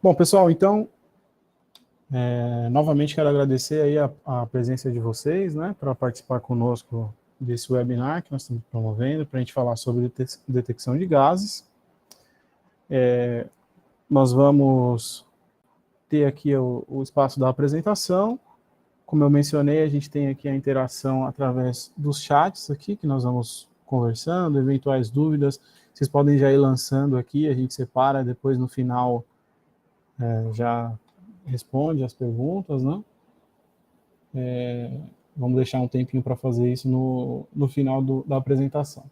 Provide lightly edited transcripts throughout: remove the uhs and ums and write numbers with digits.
Bom, pessoal, então, novamente quero agradecer aí a presença de vocês, né, para participar conosco desse webinar que nós estamos promovendo, para a gente falar sobre detecção de gases. Nós vamos ter aqui o espaço da apresentação. Como eu mencionei, a gente tem aqui a interação através dos chats aqui, que nós vamos conversando, eventuais dúvidas, vocês podem já ir lançando aqui, a gente separa, depois no final já responde as perguntas, né? Vamos deixar um tempinho para fazer isso no final da apresentação.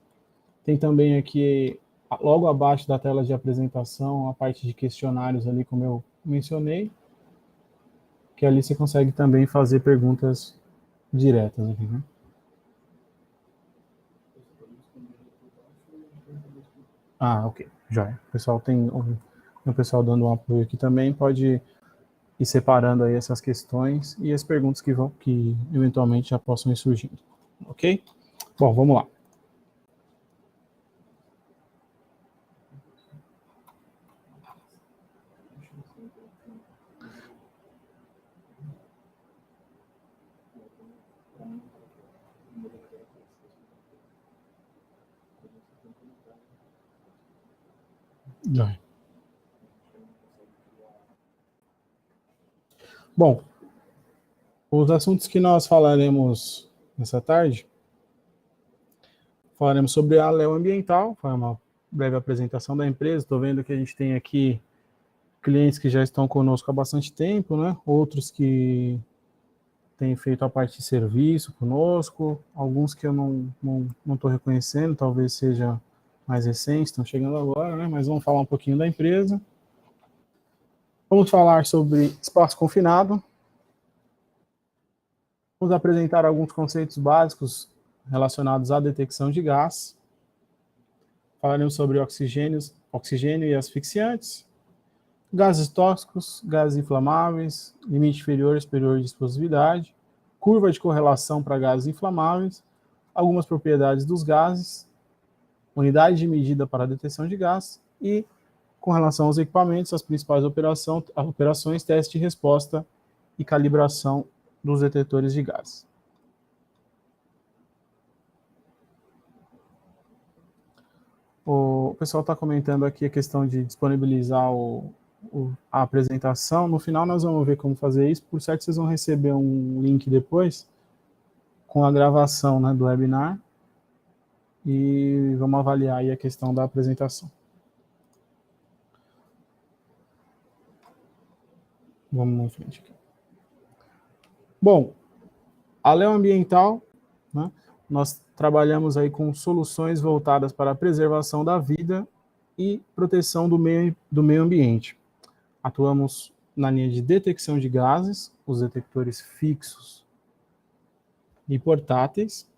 Tem também aqui, logo abaixo da tela de apresentação, a parte de questionários ali, como eu mencionei, que ali você consegue também fazer perguntas diretas aqui, né? Ok, já. O pessoal tem o pessoal dando um apoio aqui também, pode ir separando aí essas questões e as perguntas que eventualmente já possam ir surgindo, ok? Bom, vamos lá. Já. Bom, os assuntos que nós falaremos nessa tarde, falaremos sobre a Leo Ambiental, foi uma breve apresentação da empresa. Estou vendo que a gente tem aqui clientes que já estão conosco há bastante tempo, né? Outros que têm feito a parte de serviço conosco, alguns que eu não estou reconhecendo, talvez seja mais recentes, estão chegando agora, né? Mas vamos falar um pouquinho da empresa. Vamos falar sobre espaço confinado. Vamos apresentar alguns conceitos básicos relacionados à detecção de gás. Falaremos sobre oxigênio e asfixiantes, gases tóxicos, gases inflamáveis, limite inferior e superior de explosividade, curva de correlação para gases inflamáveis, algumas propriedades dos gases, unidade de medida para a detecção de gás e, com relação aos equipamentos, as principais operações, teste de resposta e calibração dos detetores de gás. O pessoal está comentando aqui a questão de disponibilizar a apresentação. No final nós vamos ver como fazer isso. Por certo, vocês vão receber um link depois com a gravação, né, do webinar e vamos avaliar aí a questão da apresentação. Vamos em frente aqui. Bom, a Leo Ambiental, né, nós trabalhamos aí com soluções voltadas para a preservação da vida e proteção do meio ambiente. Atuamos na linha de detecção de gases, os detectores fixos e portáteis,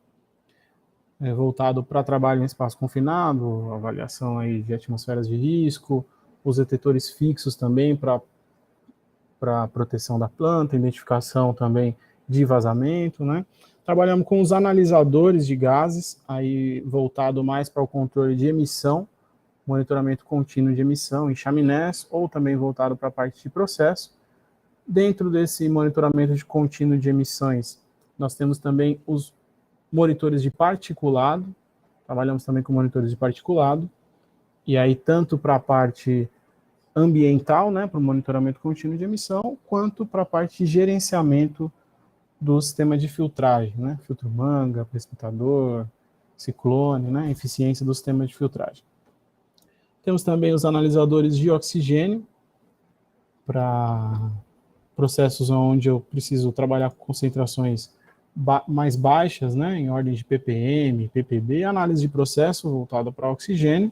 voltado para trabalho em espaço confinado, avaliação aí de atmosferas de risco, os detectores fixos também para proteção da planta, identificação também de vazamento, né? Trabalhamos com os analisadores de gases, aí voltado mais para o controle de emissão, monitoramento contínuo de emissão em chaminés, ou também voltado para a parte de processo. Dentro desse monitoramento de contínuo de emissões, nós temos também os monitores de particulado, trabalhamos também com monitores de particulado, e aí tanto para a parte ambiental, né, para o monitoramento contínuo de emissão, quanto para a parte de gerenciamento do sistema de filtragem, né, filtro manga, precipitador, ciclone, né, eficiência do sistema de filtragem. Temos também os analisadores de oxigênio, para processos onde eu preciso trabalhar com concentrações mais baixas, né, em ordem de ppm, ppb, análise de processo voltada para oxigênio,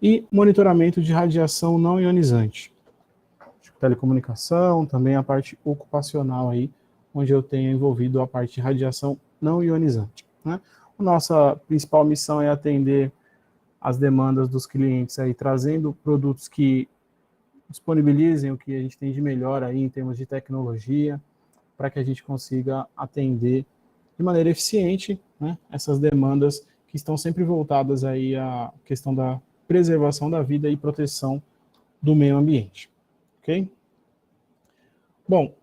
e monitoramento de radiação não ionizante. Telecomunicação, também a parte ocupacional aí, onde eu tenho envolvido a parte de radiação não ionizante, né? A nossa principal missão é atender as demandas dos clientes aí, trazendo produtos que disponibilizem o que a gente tem de melhor aí em termos de tecnologia, para que a gente consiga atender de maneira eficiente, né, essas demandas que estão sempre voltadas aí à questão da preservação da vida e proteção do meio ambiente. Ok? Bom,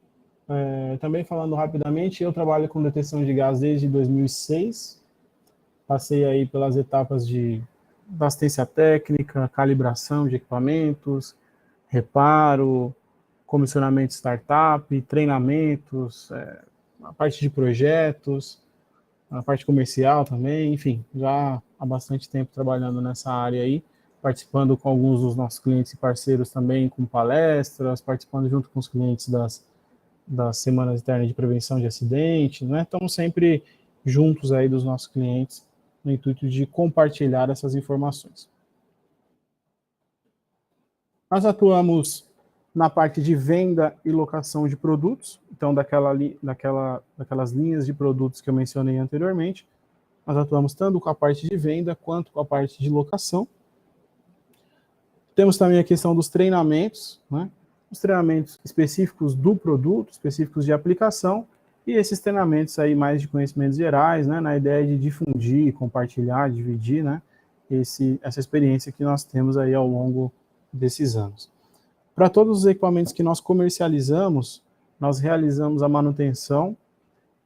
também falando rapidamente, eu trabalho com detecção de gás desde 2006. Passei aí pelas etapas de assistência técnica, calibração de equipamentos, reparo, comissionamento de startup, treinamentos, a parte de projetos, a parte comercial também, enfim, já há bastante tempo trabalhando nessa área aí, participando com alguns dos nossos clientes e parceiros também com palestras, participando junto com os clientes das semanas internas de prevenção de acidentes, né? Estamos sempre juntos aí dos nossos clientes no intuito de compartilhar essas informações. Nós atuamos na parte de venda e locação de produtos, então daquelas linhas de produtos que eu mencionei anteriormente, nós atuamos tanto com a parte de venda quanto com a parte de locação. Temos também a questão dos treinamentos, né? Os treinamentos específicos do produto, específicos de aplicação, e esses treinamentos aí mais de conhecimentos gerais, né, na ideia de difundir, compartilhar, dividir, né, essa experiência que nós temos aí ao longo desses anos. Para todos os equipamentos que nós comercializamos, nós realizamos a manutenção,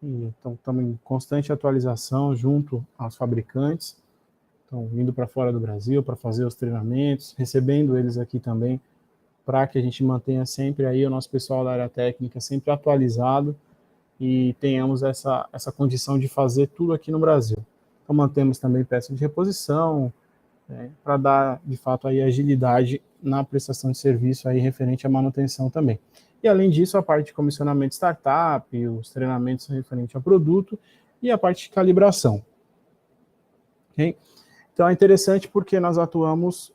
então estamos em constante atualização junto aos fabricantes, então indo para fora do Brasil para fazer os treinamentos, recebendo eles aqui também, para que a gente mantenha sempre aí o nosso pessoal da área técnica sempre atualizado e tenhamos essa condição de fazer tudo aqui no Brasil. Então mantemos também peças de reposição, para dar, de fato, aí agilidade na prestação de serviço aí referente à manutenção também. E, além disso, a parte de comissionamento de startup, os treinamentos referente ao produto e a parte de calibração. Okay? Então, é interessante porque nós atuamos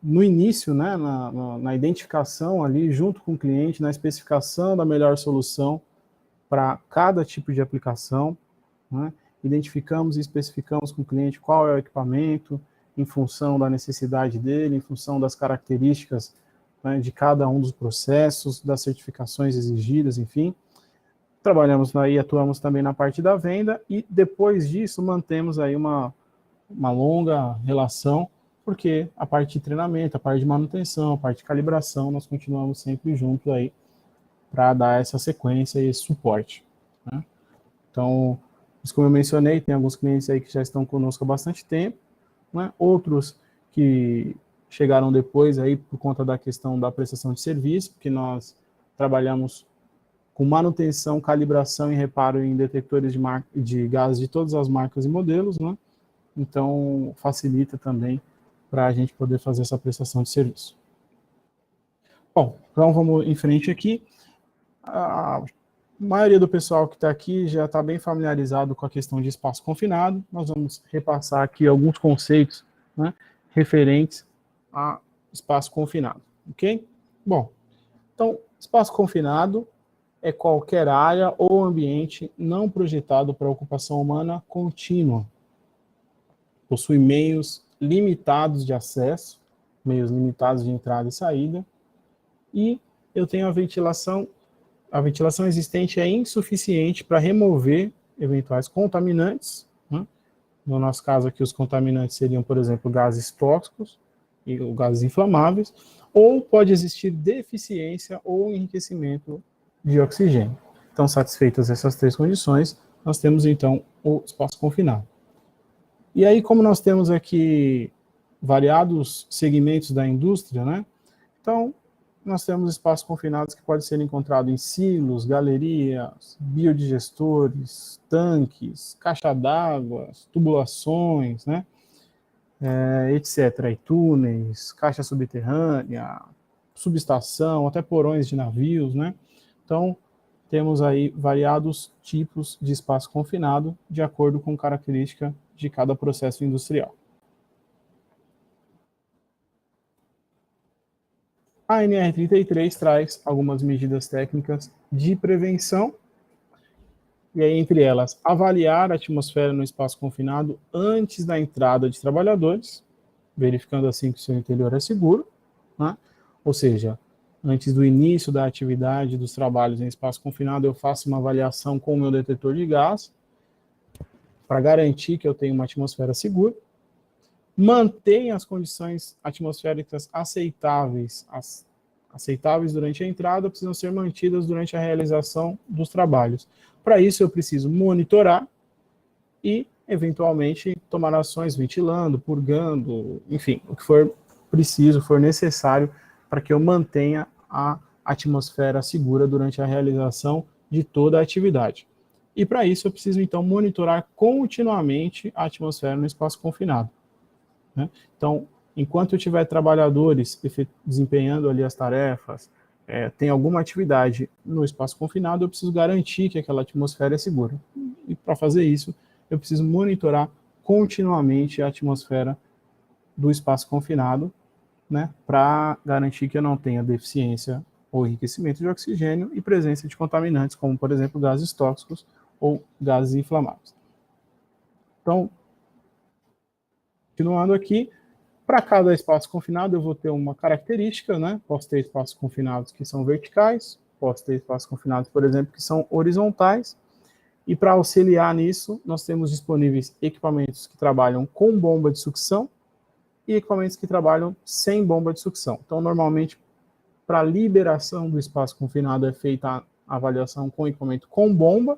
no início, né, na identificação ali, junto com o cliente, na especificação da melhor solução para cada tipo de aplicação, né? Identificamos e especificamos com o cliente qual é o equipamento, em função da necessidade dele, em função das características, né, de cada um dos processos, das certificações exigidas, enfim. Trabalhamos aí, atuamos também na parte da venda e depois disso mantemos aí uma longa relação, porque a parte de treinamento, a parte de manutenção, a parte de calibração, nós continuamos sempre juntos aí para dar essa sequência e esse suporte, né? Então, como eu mencionei, tem alguns clientes aí que já estão conosco há bastante tempo, né? Outros que chegaram depois aí por conta da questão da prestação de serviço, porque nós trabalhamos com manutenção, calibração e reparo em detectores de gases de todas as marcas e modelos, né? Então, facilita também para a gente poder fazer essa prestação de serviço. Bom, então vamos em frente aqui. A maioria do pessoal que está aqui já está bem familiarizado com a questão de espaço confinado. Nós vamos repassar aqui alguns conceitos, né, referentes a espaço confinado, ok? Bom, então, espaço confinado é qualquer área ou ambiente não projetado para ocupação humana contínua. Possui meios limitados de acesso, meios limitados de entrada e saída, e eu tenho a ventilação existente é insuficiente para remover eventuais contaminantes, né? No nosso caso aqui, os contaminantes seriam, por exemplo, gases tóxicos e gases inflamáveis, ou pode existir deficiência ou enriquecimento de oxigênio. Então, satisfeitas essas três condições, nós temos, então, o espaço confinado. E aí, como nós temos aqui variados segmentos da indústria, né? Então, nós temos espaços confinados que podem ser encontrados em silos, galerias, biodigestores, tanques, caixa d'água, tubulações, né? Etc. E túneis, caixa subterrânea, subestação, até porões de navios, né? Então, temos aí variados tipos de espaço confinado de acordo com característica de cada processo industrial. A NR33 traz algumas medidas técnicas de prevenção, e aí, entre elas, avaliar a atmosfera no espaço confinado antes da entrada de trabalhadores, verificando assim que o seu interior é seguro, né? Ou seja, antes do início da atividade dos trabalhos em espaço confinado, eu faço uma avaliação com o meu detetor de gás, para garantir que eu tenho uma atmosfera segura. mantém as condições atmosféricas aceitáveis durante a entrada, precisam ser mantidas durante a realização dos trabalhos. Para isso, eu preciso monitorar e, eventualmente, tomar ações ventilando, purgando, enfim, o que for preciso, for necessário para que eu mantenha a atmosfera segura durante a realização de toda a atividade. E para isso eu preciso, então, monitorar continuamente a atmosfera no espaço confinado. Né? Então, enquanto eu tiver trabalhadores desempenhando ali as tarefas, tem alguma atividade no espaço confinado, eu preciso garantir que aquela atmosfera é segura. E para fazer isso, eu preciso monitorar continuamente a atmosfera do espaço confinado, né, para garantir que eu não tenha deficiência ou enriquecimento de oxigênio e presença de contaminantes, como, por exemplo, gases tóxicos ou gases inflamáveis. Então, continuando aqui, para cada espaço confinado eu vou ter uma característica, né? Posso ter espaços confinados que são verticais, posso ter espaços confinados, por exemplo, que são horizontais, e para auxiliar nisso, nós temos disponíveis equipamentos que trabalham com bomba de sucção e equipamentos que trabalham sem bomba de sucção. Então, normalmente, para a liberação do espaço confinado é feita a avaliação com equipamento com bomba,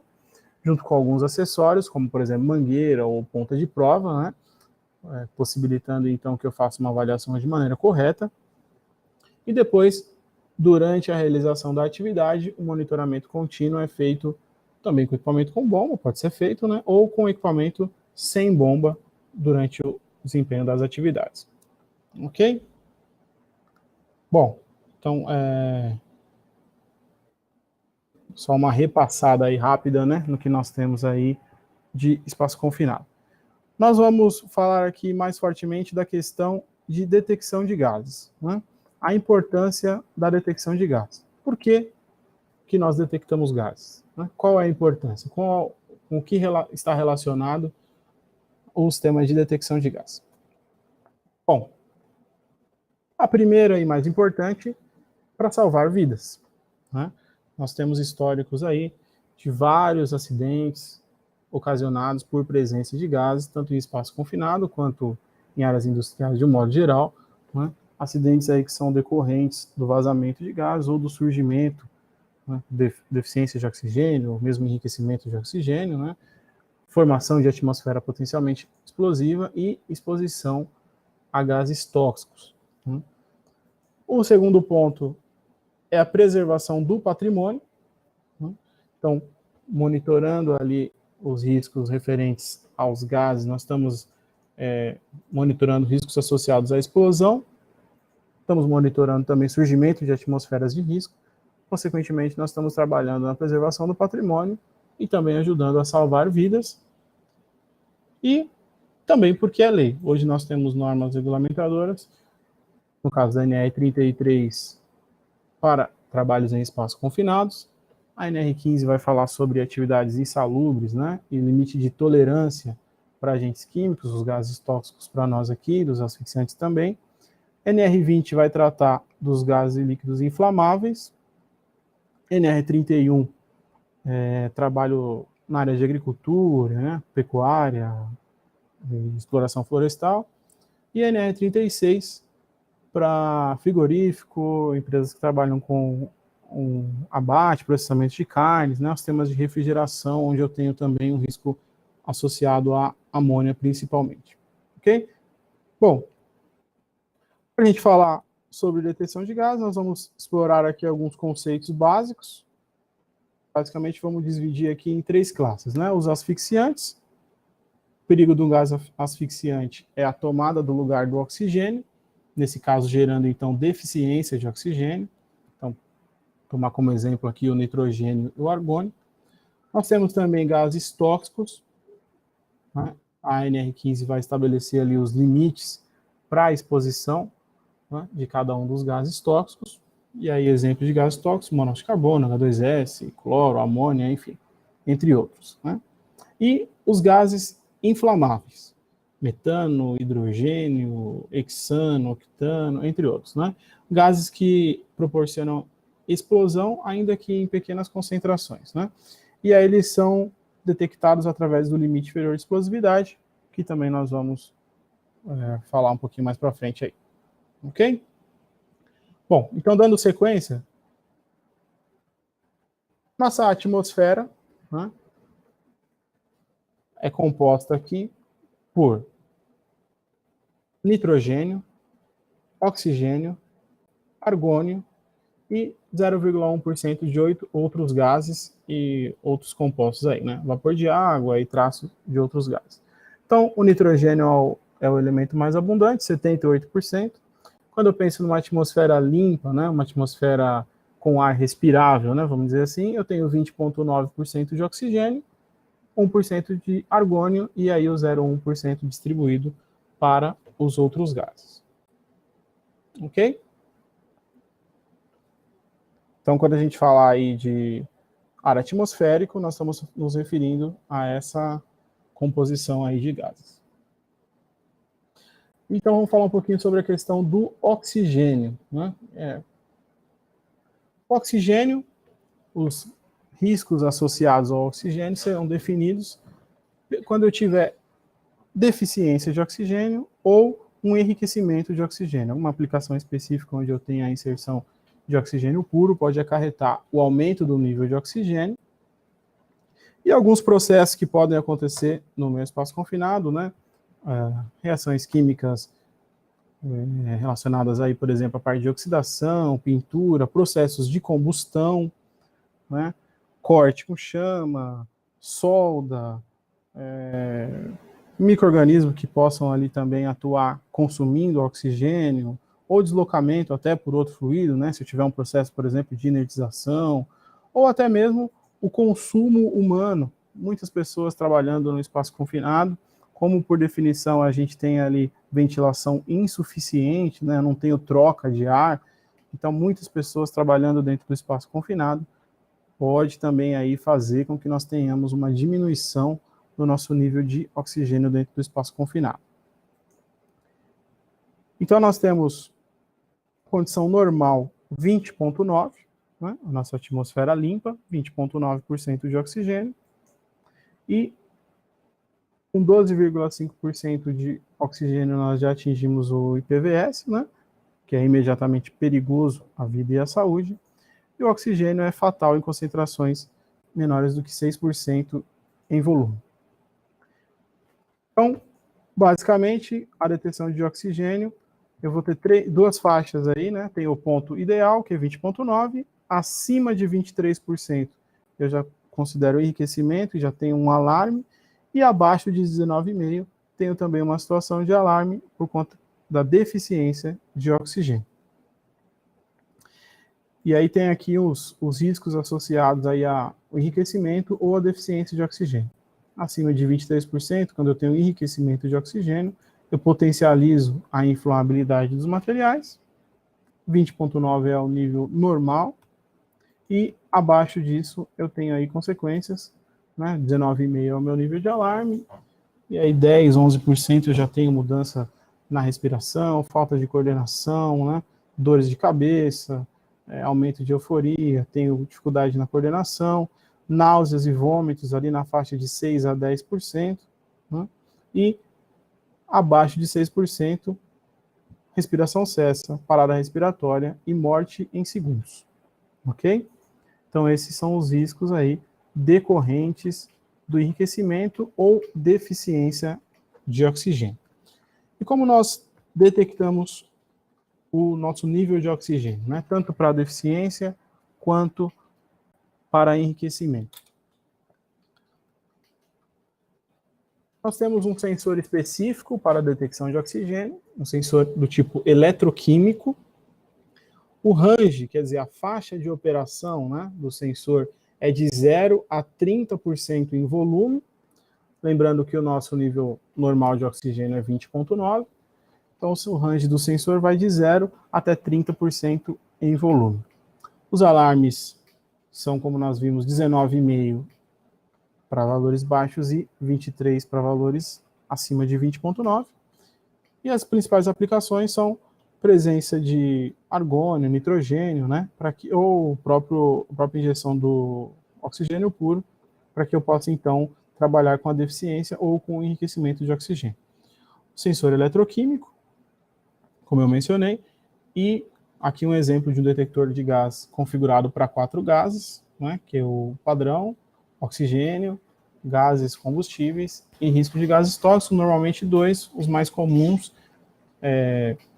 junto com alguns acessórios, como, por exemplo, mangueira ou ponta de prova, né? Possibilitando, então, que eu faça uma avaliação de maneira correta. E depois, durante a realização da atividade, o monitoramento contínuo é feito também com equipamento com bomba, pode ser feito, né? Ou com equipamento sem bomba durante o desempenho das atividades. Ok? Bom, então, só uma repassada aí rápida, né, no que nós temos aí de espaço confinado. Nós vamos falar aqui mais fortemente da questão de detecção de gases, né? A importância da detecção de gases. Por que que nós detectamos gases? Né? Qual é a importância? Com o que está relacionado os temas de detecção de gases? Bom, a primeira e mais importante, para salvar vidas, né? Nós temos históricos aí de vários acidentes ocasionados por presença de gases, tanto em espaço confinado quanto em áreas industriais de um modo geral, né? Acidentes aí que são decorrentes do vazamento de gases ou do surgimento, né, de deficiência de oxigênio, ou mesmo enriquecimento de oxigênio, né? Formação de atmosfera potencialmente explosiva e exposição a gases tóxicos. Né? O segundo ponto é a preservação do patrimônio. Né? Então, monitorando ali os riscos referentes aos gases, nós estamos monitorando riscos associados à explosão, estamos monitorando também surgimento de atmosferas de risco, consequentemente, nós estamos trabalhando na preservação do patrimônio e também ajudando a salvar vidas, e também porque é lei. Hoje nós temos normas regulamentadoras, no caso da NR 33, para trabalhos em espaços confinados, a NR 15 vai falar sobre atividades insalubres, né, e limite de tolerância para agentes químicos, os gases tóxicos para nós aqui, dos asfixiantes também. NR 20 vai tratar dos gases e líquidos inflamáveis. NR 31, trabalho na área de agricultura, né, pecuária, exploração florestal. E NR 36, para frigorífico, empresas que trabalham com abate, processamento de carnes, né, os temas de refrigeração, onde eu tenho também um risco associado à amônia, principalmente. Ok? Bom, para a gente falar sobre detecção de gases, nós vamos explorar aqui alguns conceitos básicos. Basicamente, vamos dividir aqui em 3 classes, né? Os asfixiantes. O perigo do gás asfixiante é a tomada do lugar do oxigênio, nesse caso gerando, então, deficiência de oxigênio. Então, tomar como exemplo aqui o nitrogênio e o argônio. Nós temos também gases tóxicos, né? A NR15 vai estabelecer ali os limites para a exposição, né, de cada um dos gases tóxicos. E aí, exemplos de gases tóxicos: monóxido de carbono, H2S, cloro, amônia, enfim, entre outros, né? E os gases inflamáveis: metano, hidrogênio, hexano, octano, entre outros, né? Gases que proporcionam explosão, ainda que em pequenas concentrações, né? E aí eles são detectados através do limite inferior de explosividade, que também nós vamos falar um pouquinho mais para frente aí. Ok? Bom, então dando sequência, nossa atmosfera, né, é composta aqui por nitrogênio, oxigênio, argônio e 0,1% de 8 outros gases e outros compostos aí, né? Vapor de água e traços de outros gases. Então, o nitrogênio é o elemento mais abundante, 78%. Quando eu penso numa atmosfera limpa, né, uma atmosfera com ar respirável, né, vamos dizer assim, eu tenho 20,9% de oxigênio, 1% de argônio e aí o 0,1% distribuído para os outros gases. Ok? Então, quando a gente falar aí de ar atmosférico, nós estamos nos referindo a essa composição aí de gases. Então, vamos falar um pouquinho sobre a questão do oxigênio, né? O oxigênio, os riscos associados ao oxigênio serão definidos quando eu tiver deficiência de oxigênio ou um enriquecimento de oxigênio. Uma aplicação específica onde eu tenho a inserção de oxigênio puro pode acarretar o aumento do nível de oxigênio e alguns processos que podem acontecer no meu espaço confinado, né? Reações químicas relacionadas aí, por exemplo, à parte de oxidação, pintura, processos de combustão, né? Corte com chama, solda, micro-organismos que possam ali também atuar consumindo oxigênio, ou deslocamento até por outro fluido, né? Se eu tiver um processo, por exemplo, de inertização, ou até mesmo o consumo humano. Muitas pessoas trabalhando no espaço confinado, como por definição a gente tem ali ventilação insuficiente, né? Não tenho troca de ar, então muitas pessoas trabalhando dentro do espaço confinado pode também aí fazer com que nós tenhamos uma diminuição do nosso nível de oxigênio dentro do espaço confinado. Então nós temos condição normal 20,9, né? A nossa atmosfera limpa, 20,9% de oxigênio, e com 12,5% de oxigênio nós já atingimos o IPVS, né? Que é imediatamente perigoso à vida e à saúde, e o oxigênio é fatal em concentrações menores do que 6% em volume. Então, basicamente, a detecção de oxigênio, eu vou ter duas faixas aí, né? Tem o ponto ideal, que é 20,9, acima de 23%, eu já considero enriquecimento e já tenho um alarme, e abaixo de 19,5, tenho também uma situação de alarme por conta da deficiência de oxigênio. E aí tem aqui os riscos associados aí ao enriquecimento ou à deficiência de oxigênio. Acima de 23%, quando eu tenho enriquecimento de oxigênio, eu potencializo a inflamabilidade dos materiais. 20,9 é o nível normal. E abaixo disso, eu tenho aí consequências, né? 19,5 é o meu nível de alarme. E aí 10, 11% eu já tenho mudança na respiração, falta de coordenação, né? Dores de cabeça, aumento de euforia, tenho dificuldade na coordenação, náuseas e vômitos ali na faixa de 6 a 10%, né? E abaixo de 6%, respiração cessa, parada respiratória e morte em segundos, ok? Então esses são os riscos aí decorrentes do enriquecimento ou deficiência de oxigênio. E como nós detectamos o nosso nível de oxigênio, né? Tanto para deficiência quanto para enriquecimento. Nós temos um sensor específico para a detecção de oxigênio, um sensor do tipo eletroquímico. O range, quer dizer, a faixa de operação, né, do sensor é de 0 a 30% em volume. Lembrando que o nosso nível normal de oxigênio é 20,9. Então, o range do sensor vai de 0 até 30% em volume. Os alarmes são, como nós vimos, 19,5 para valores baixos e 23 para valores acima de 20,9. E as principais aplicações são presença de argônio, nitrogênio, né, ou a própria injeção do oxigênio puro, para que eu possa, então, trabalhar com a deficiência ou com o enriquecimento de oxigênio. sensor eletroquímico, como eu mencionei, e aqui um exemplo de um detector de gás configurado para 4 gases, né, que é o padrão, oxigênio, gases combustíveis e risco de gases tóxicos, normalmente 2, os mais comuns,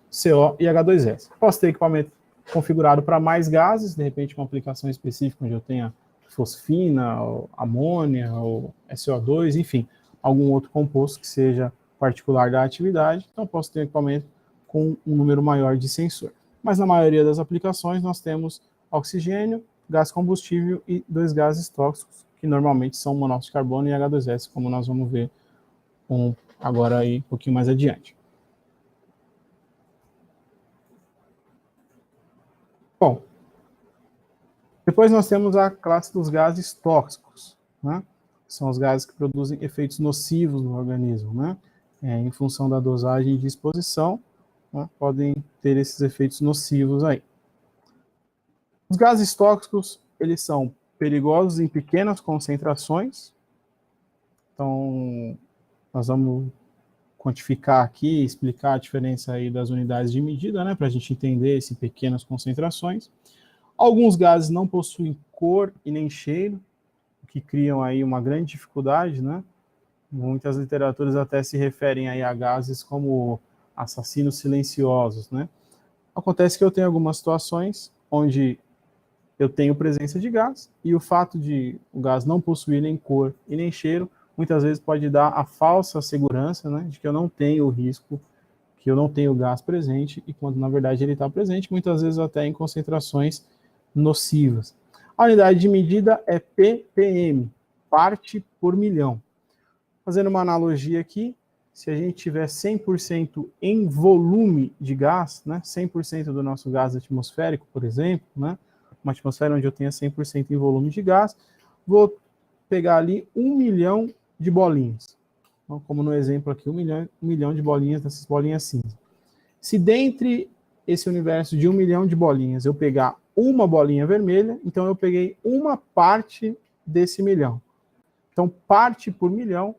CO e H2S. Posso ter equipamento configurado para mais gases, de repente uma aplicação específica onde eu tenha fosfina, ou amônia, ou SO2, enfim, algum outro composto que seja particular da atividade, então posso ter equipamento com um número maior de sensor. Mas na maioria das aplicações nós temos oxigênio, gás combustível e 2 gases tóxicos, que normalmente são monóxido de carbono e H2S, como nós vamos ver agora aí um pouquinho mais adiante. Bom, depois nós temos a classe dos gases tóxicos, né? São os gases que produzem efeitos nocivos no organismo, né? Em função da dosagem de exposição, né, podem ter esses efeitos nocivos aí. Os gases tóxicos, eles são perigosos em pequenas concentrações, então nós vamos quantificar aqui, explicar a diferença aí das unidades de medida, né, para a gente entender esse pequenas concentrações. Alguns gases não possuem cor e nem cheiro, o que criam aí uma grande dificuldade, né? Muitas literaturas até se referem aí a gases como assassinos silenciosos, né? Acontece que eu tenho algumas situações onde eu tenho presença de gás e o fato de o gás não possuir nem cor e nem cheiro, muitas vezes pode dar a falsa segurança, né, de que eu não tenho o risco, que eu não tenho gás presente, e quando na verdade ele está presente, muitas vezes até em concentrações nocivas. A unidade de medida é ppm, parte por milhão. Fazendo uma analogia aqui, se a gente tiver 100% em volume de gás, né, 100% do nosso gás atmosférico, por exemplo, né, uma atmosfera onde eu tenha 100% em volume de gás, vou pegar ali 1 milhão de bolinhas. Então, como no exemplo aqui, 1 milhão de bolinhas, dessas bolinhas cinza. Se dentre esse universo de 1 milhão de bolinhas eu pegar uma bolinha vermelha, então eu peguei uma parte desse milhão. Então, parte por milhão,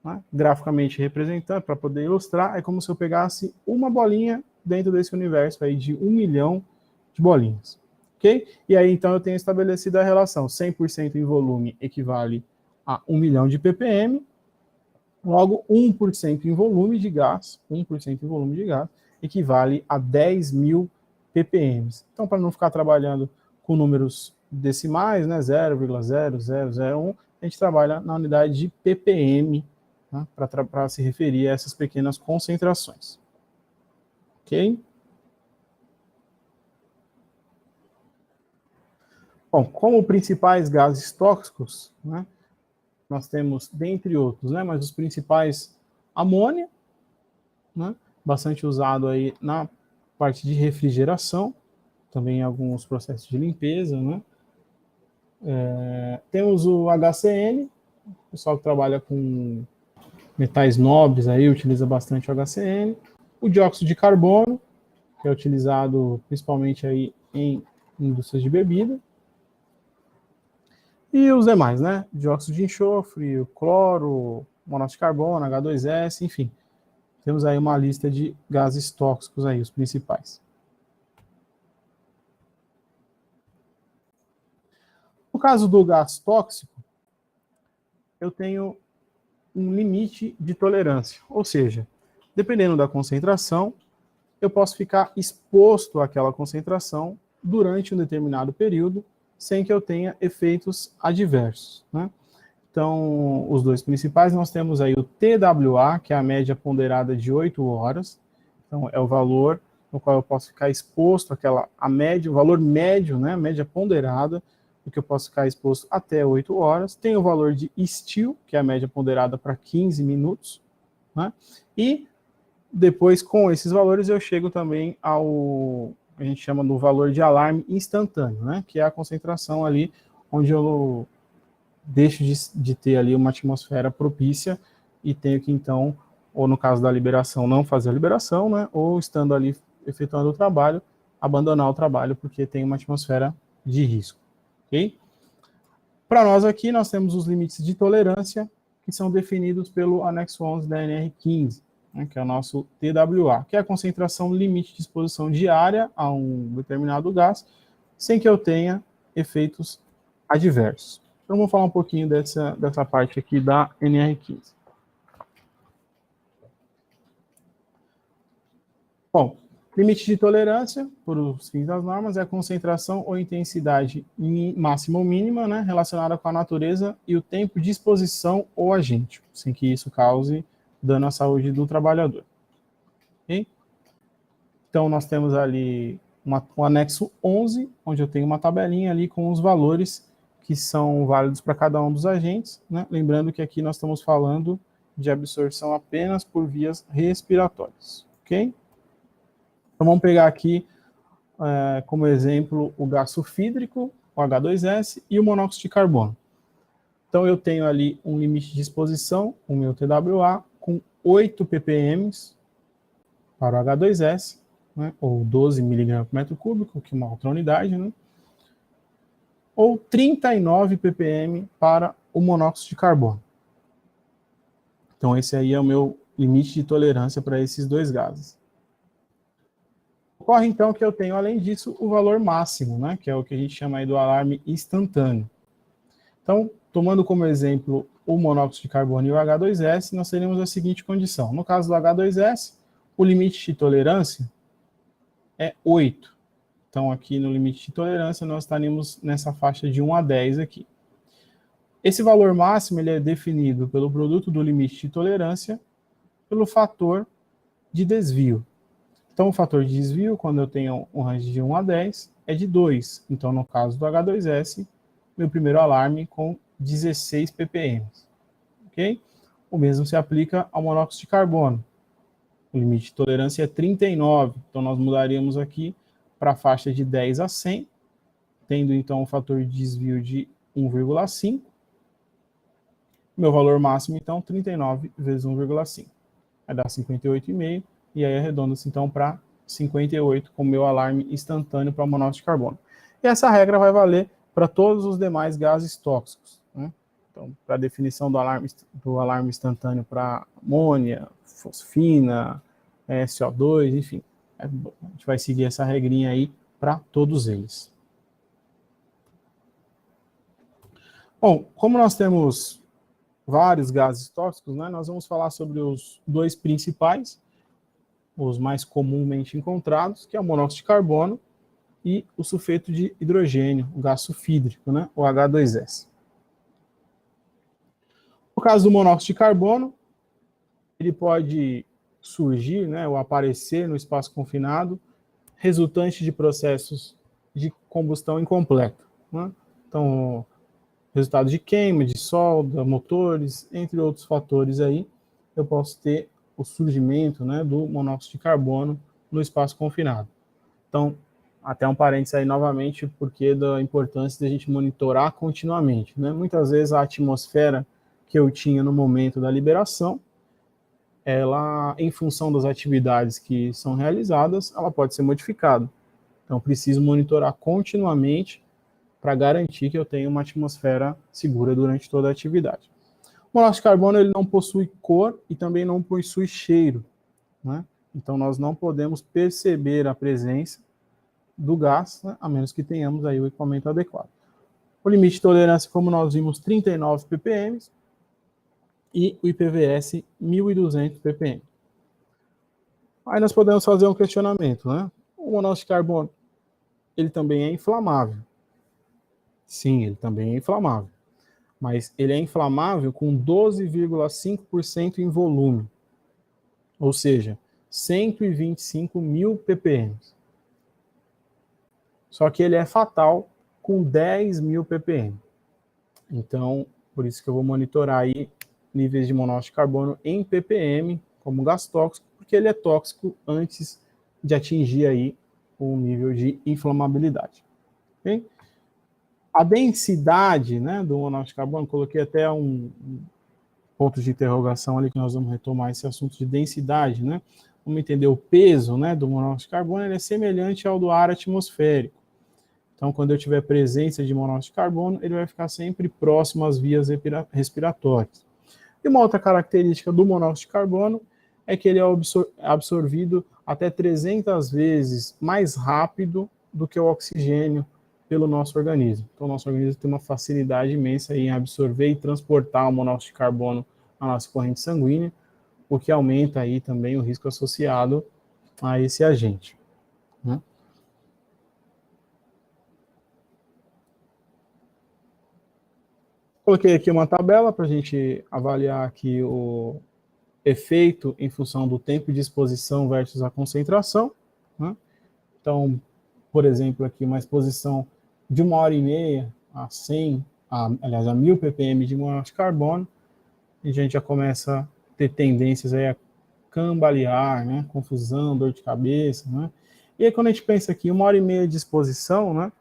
né, graficamente representando, para poder ilustrar, é como se eu pegasse uma bolinha dentro desse universo aí de 1 milhão de bolinhas. Ok? E aí, então, eu tenho estabelecido a relação 100% em volume equivale a 1 milhão de ppm, logo 1% em volume de gás, 1% em volume de gás, equivale a 10 mil ppm. Então, para não ficar trabalhando com números decimais, né, 0,0001, a gente trabalha na unidade de ppm, né, para se referir a essas pequenas concentrações. Ok? Bom, como principais gases tóxicos, né, nós temos, dentre outros, né, mas os principais, amônia, né, bastante usado aí na parte de refrigeração, também em alguns processos de limpeza, né. Temos o HCN, o pessoal que trabalha com metais nobres aí utiliza bastante o HCN, o dióxido de carbono, que é utilizado principalmente aí em indústrias de bebida, e os demais, né? Dióxido de enxofre, o cloro, monóxido de carbono, H2S, enfim. Temos aí uma lista de gases tóxicos aí, os principais. No caso do gás tóxico, eu tenho um limite de tolerância, ou seja, dependendo da concentração, eu posso ficar exposto àquela concentração durante um determinado período, sem que eu tenha efeitos adversos, né? Então, os dois principais, nós temos aí o TWA, que é a média ponderada de 8 horas. Então, é o valor no qual eu posso ficar exposto àquela, a média, o valor médio, né, a média ponderada, do que eu posso ficar exposto até 8 horas. Tem o valor de STIL, que é a média ponderada para 15 minutos, né? E depois, com esses valores, eu chego também ao, a gente chama do valor de alarme instantâneo, né, que é a concentração ali onde eu deixo de ter ali uma atmosfera propícia e tenho que, então, ou no caso da liberação, não fazer a liberação, né, ou estando ali efetuando o trabalho, abandonar o trabalho porque tem uma atmosfera de risco, ok? Para nós aqui, nós temos os limites de tolerância, que são definidos pelo anexo 11 da NR15. né, que é o nosso TWA, que é a concentração limite de exposição diária a um determinado gás, sem que eu tenha efeitos adversos. Então, vamos falar um pouquinho dessa parte aqui da NR15. Bom, limite de tolerância, por os fins das normas, é a concentração ou intensidade máxima ou mínima, né, relacionada com a natureza e o tempo de exposição ou agente, sem que isso cause dano à saúde do trabalhador. Okay? Então, nós temos ali o anexo 11, onde eu tenho uma tabelinha ali com os valores que são válidos para cada um dos agentes, né? Lembrando que aqui nós estamos falando de absorção apenas por vias respiratórias, ok? Então, vamos pegar aqui como exemplo o gás sulfídrico, o H2S, e o monóxido de carbono. Então, eu tenho ali um limite de exposição, o meu TWA, com 8 ppm para o H2S, né, ou 12 mg por metro cúbico, que é uma outra unidade, né, ou 39 ppm para o monóxido de carbono. Então, esse aí é o meu limite de tolerância para esses dois gases. Ocorre, então, que eu tenho, além disso, o valor máximo, né, que é o que a gente chama aí do alarme instantâneo. Então, tomando como exemplo o monóxido de carbono e o H2S, nós teríamos a seguinte condição. No caso do H2S, o limite de tolerância é 8. Então, aqui no limite de tolerância, nós estaríamos nessa faixa de 1 a 10 aqui. Esse valor máximo ele é definido pelo produto do limite de tolerância pelo fator de desvio. Então, o fator de desvio, quando eu tenho um range de 1 a 10, é de 2. Então, no caso do H2S, meu primeiro alarme com 16 ppm. Ok? O mesmo se aplica ao monóxido de carbono. O limite de tolerância é 39. Então, nós mudaríamos aqui para a faixa de 10 a 100, tendo, então, um fator de desvio de 1,5. Meu valor máximo, então, 39 vezes 1,5. Vai dar 58,5. E aí arredonda-se, então, para 58 com o meu alarme instantâneo para o monóxido de carbono. E essa regra vai valer para todos os demais gases tóxicos, né? Então, para a definição do alarme instantâneo para amônia, fosfina, CO2, enfim, a gente vai seguir essa regrinha aí para todos eles. Bom, como nós temos vários gases tóxicos, né, nós vamos falar sobre os dois principais, os mais comumente encontrados, que é o monóxido de carbono e o sulfeto de hidrogênio, o gás sulfídrico, né, o H2S. No caso do monóxido de carbono, ele pode surgir, né, ou aparecer no espaço confinado, resultante de processos de combustão incompleta, né? Então, resultado de queima, de solda, motores, entre outros fatores aí, eu posso ter o surgimento, né, do monóxido de carbono no espaço confinado. Então, até um parênteses aí novamente, porque da importância de a gente monitorar continuamente, né? Muitas vezes a atmosfera que eu tinha no momento da liberação, ela, em função das atividades que são realizadas, ela pode ser modificada. Então, preciso monitorar continuamente para garantir que eu tenho uma atmosfera segura durante toda a atividade. O monóxido de carbono ele não possui cor e também não possui cheiro, né? Então, nós não podemos perceber a presença do gás, né, a menos que tenhamos aí o equipamento adequado. O limite de tolerância, como nós vimos, 39 ppm e o IPVS 1.200 ppm. Aí nós podemos fazer um questionamento, né? O monóxido de carbono, ele também é inflamável. Sim, ele também é inflamável. Mas ele é inflamável com 12,5% em volume. Ou seja, 125.000 ppm. Só que ele é fatal com 10.000 ppm. Então, por isso que eu vou monitorar aí níveis de monóxido de carbono em ppm como gás tóxico, porque ele é tóxico antes de atingir aí o nível de inflamabilidade. Okay? A densidade, né, do monóxido de carbono, coloquei até um ponto de interrogação ali que nós vamos retomar esse assunto de densidade, né? Vamos entender o peso, né, do monóxido de carbono, ele é semelhante ao do ar atmosférico. Então, quando eu tiver presença de monóxido de carbono, ele vai ficar sempre próximo às vias respiratórias. E uma outra característica do monóxido de carbono é que ele é absorvido até 300 vezes mais rápido do que o oxigênio pelo nosso organismo. Então, o nosso organismo tem uma facilidade imensa em absorver e transportar o monóxido de carbono na nossa corrente sanguínea, o que aumenta aí também o risco associado a esse agente, né? Coloquei aqui uma tabela para a gente avaliar aqui o efeito em função do tempo de exposição versus a concentração, né? Então, por exemplo, aqui uma exposição de 1h30 a 100, aliás, a 1000 ppm de monóxido de carbono, e a gente já começa a ter tendências aí a cambalear, né? Confusão, dor de cabeça, né? E aí quando a gente pensa aqui, 1h30 de exposição, né?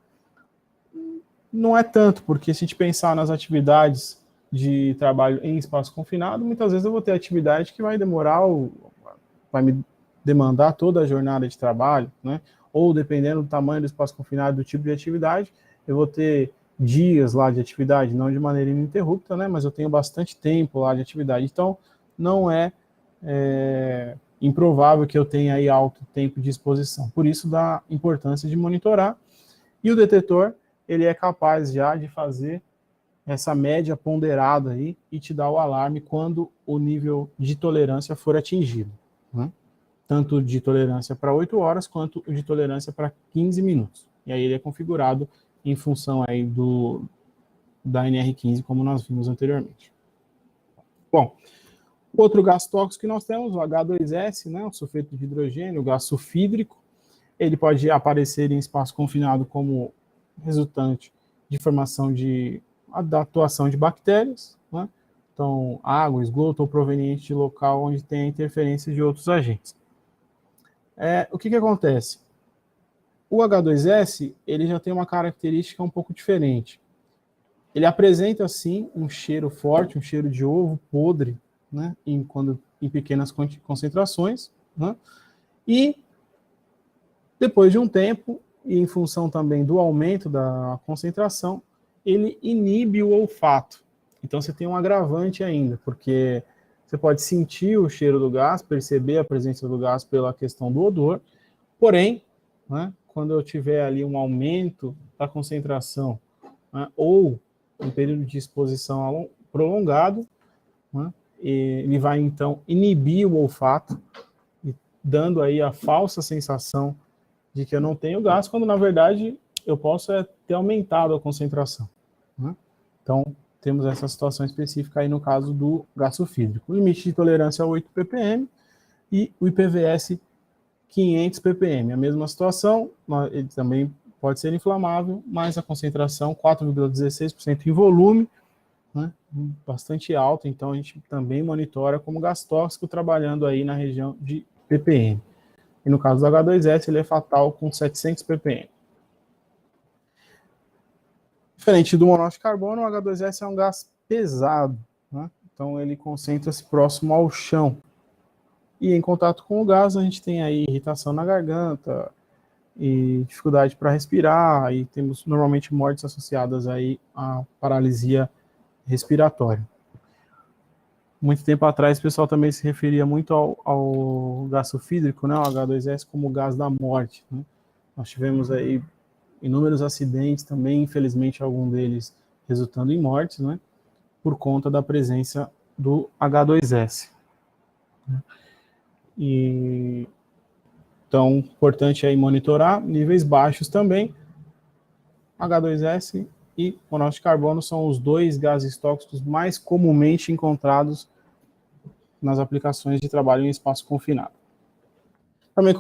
Não é tanto, porque se a gente pensar nas atividades de trabalho em espaço confinado, muitas vezes eu vou ter atividade que vai demorar, vai me demandar toda a jornada de trabalho, né? Ou dependendo do tamanho do espaço confinado, do tipo de atividade, eu vou ter dias lá de atividade, não de maneira ininterrupta, né? Mas eu tenho bastante tempo lá de atividade. Então, não é improvável que eu tenha aí alto tempo de exposição. Por isso, da importância de monitorar. E o detetor, ele é capaz já de fazer essa média ponderada aí e te dar o alarme quando o nível de tolerância for atingido, né? Tanto de tolerância para 8 horas quanto de tolerância para 15 minutos. E aí ele é configurado em função aí da NR15, como nós vimos anteriormente. Bom, outro gás tóxico que nós temos, o H2S, né, o sulfeto de hidrogênio, o gás sulfídrico. Ele pode aparecer em espaço confinado como resultante de formação da atuação de bactérias, né? Então, água, esgoto ou proveniente de local onde tem a interferência de outros agentes. O que acontece? O H2S, ele já tem uma característica um pouco diferente. Ele apresenta, sim, um cheiro forte, um cheiro de ovo podre, né? em pequenas concentrações, né? E depois de um tempo, e em função também do aumento da concentração, ele inibe o olfato. Então você tem um agravante ainda, porque você pode sentir o cheiro do gás, perceber a presença do gás pela questão do odor, porém, né, quando eu tiver ali um aumento da concentração, né, ou um período de exposição prolongado, né, ele vai então inibir o olfato, dando aí a falsa sensação de que eu não tenho gás, quando na verdade eu posso ter aumentado a concentração, né? Então, temos essa situação específica aí no caso do gás sulfídrico. O limite de tolerância é 8 ppm e o IPVS 500 ppm. A mesma situação, ele também pode ser inflamável, mas a concentração 4,16% em volume, né? Bastante alta, então a gente também monitora como gás tóxico, trabalhando aí na região de ppm. E no caso do H2S, ele é fatal com 700 ppm. Diferente do monóxido de carbono, o H2S é um gás pesado, né? Então ele concentra-se próximo ao chão. E em contato com o gás, a gente tem aí irritação na garganta e dificuldade para respirar, e temos normalmente mortes associadas aí à paralisia respiratória. Muito tempo atrás, o pessoal também se referia muito ao gás sulfídrico, né, o H2S, como o gás da morte, né? Nós tivemos aí inúmeros acidentes também, infelizmente, algum deles resultando em mortes, né, por conta da presença do H2S. E, então, importante aí monitorar níveis baixos também. H2S e monóxido de carbono são os dois gases tóxicos mais comumente encontrados nas aplicações de trabalho em espaço confinado. Também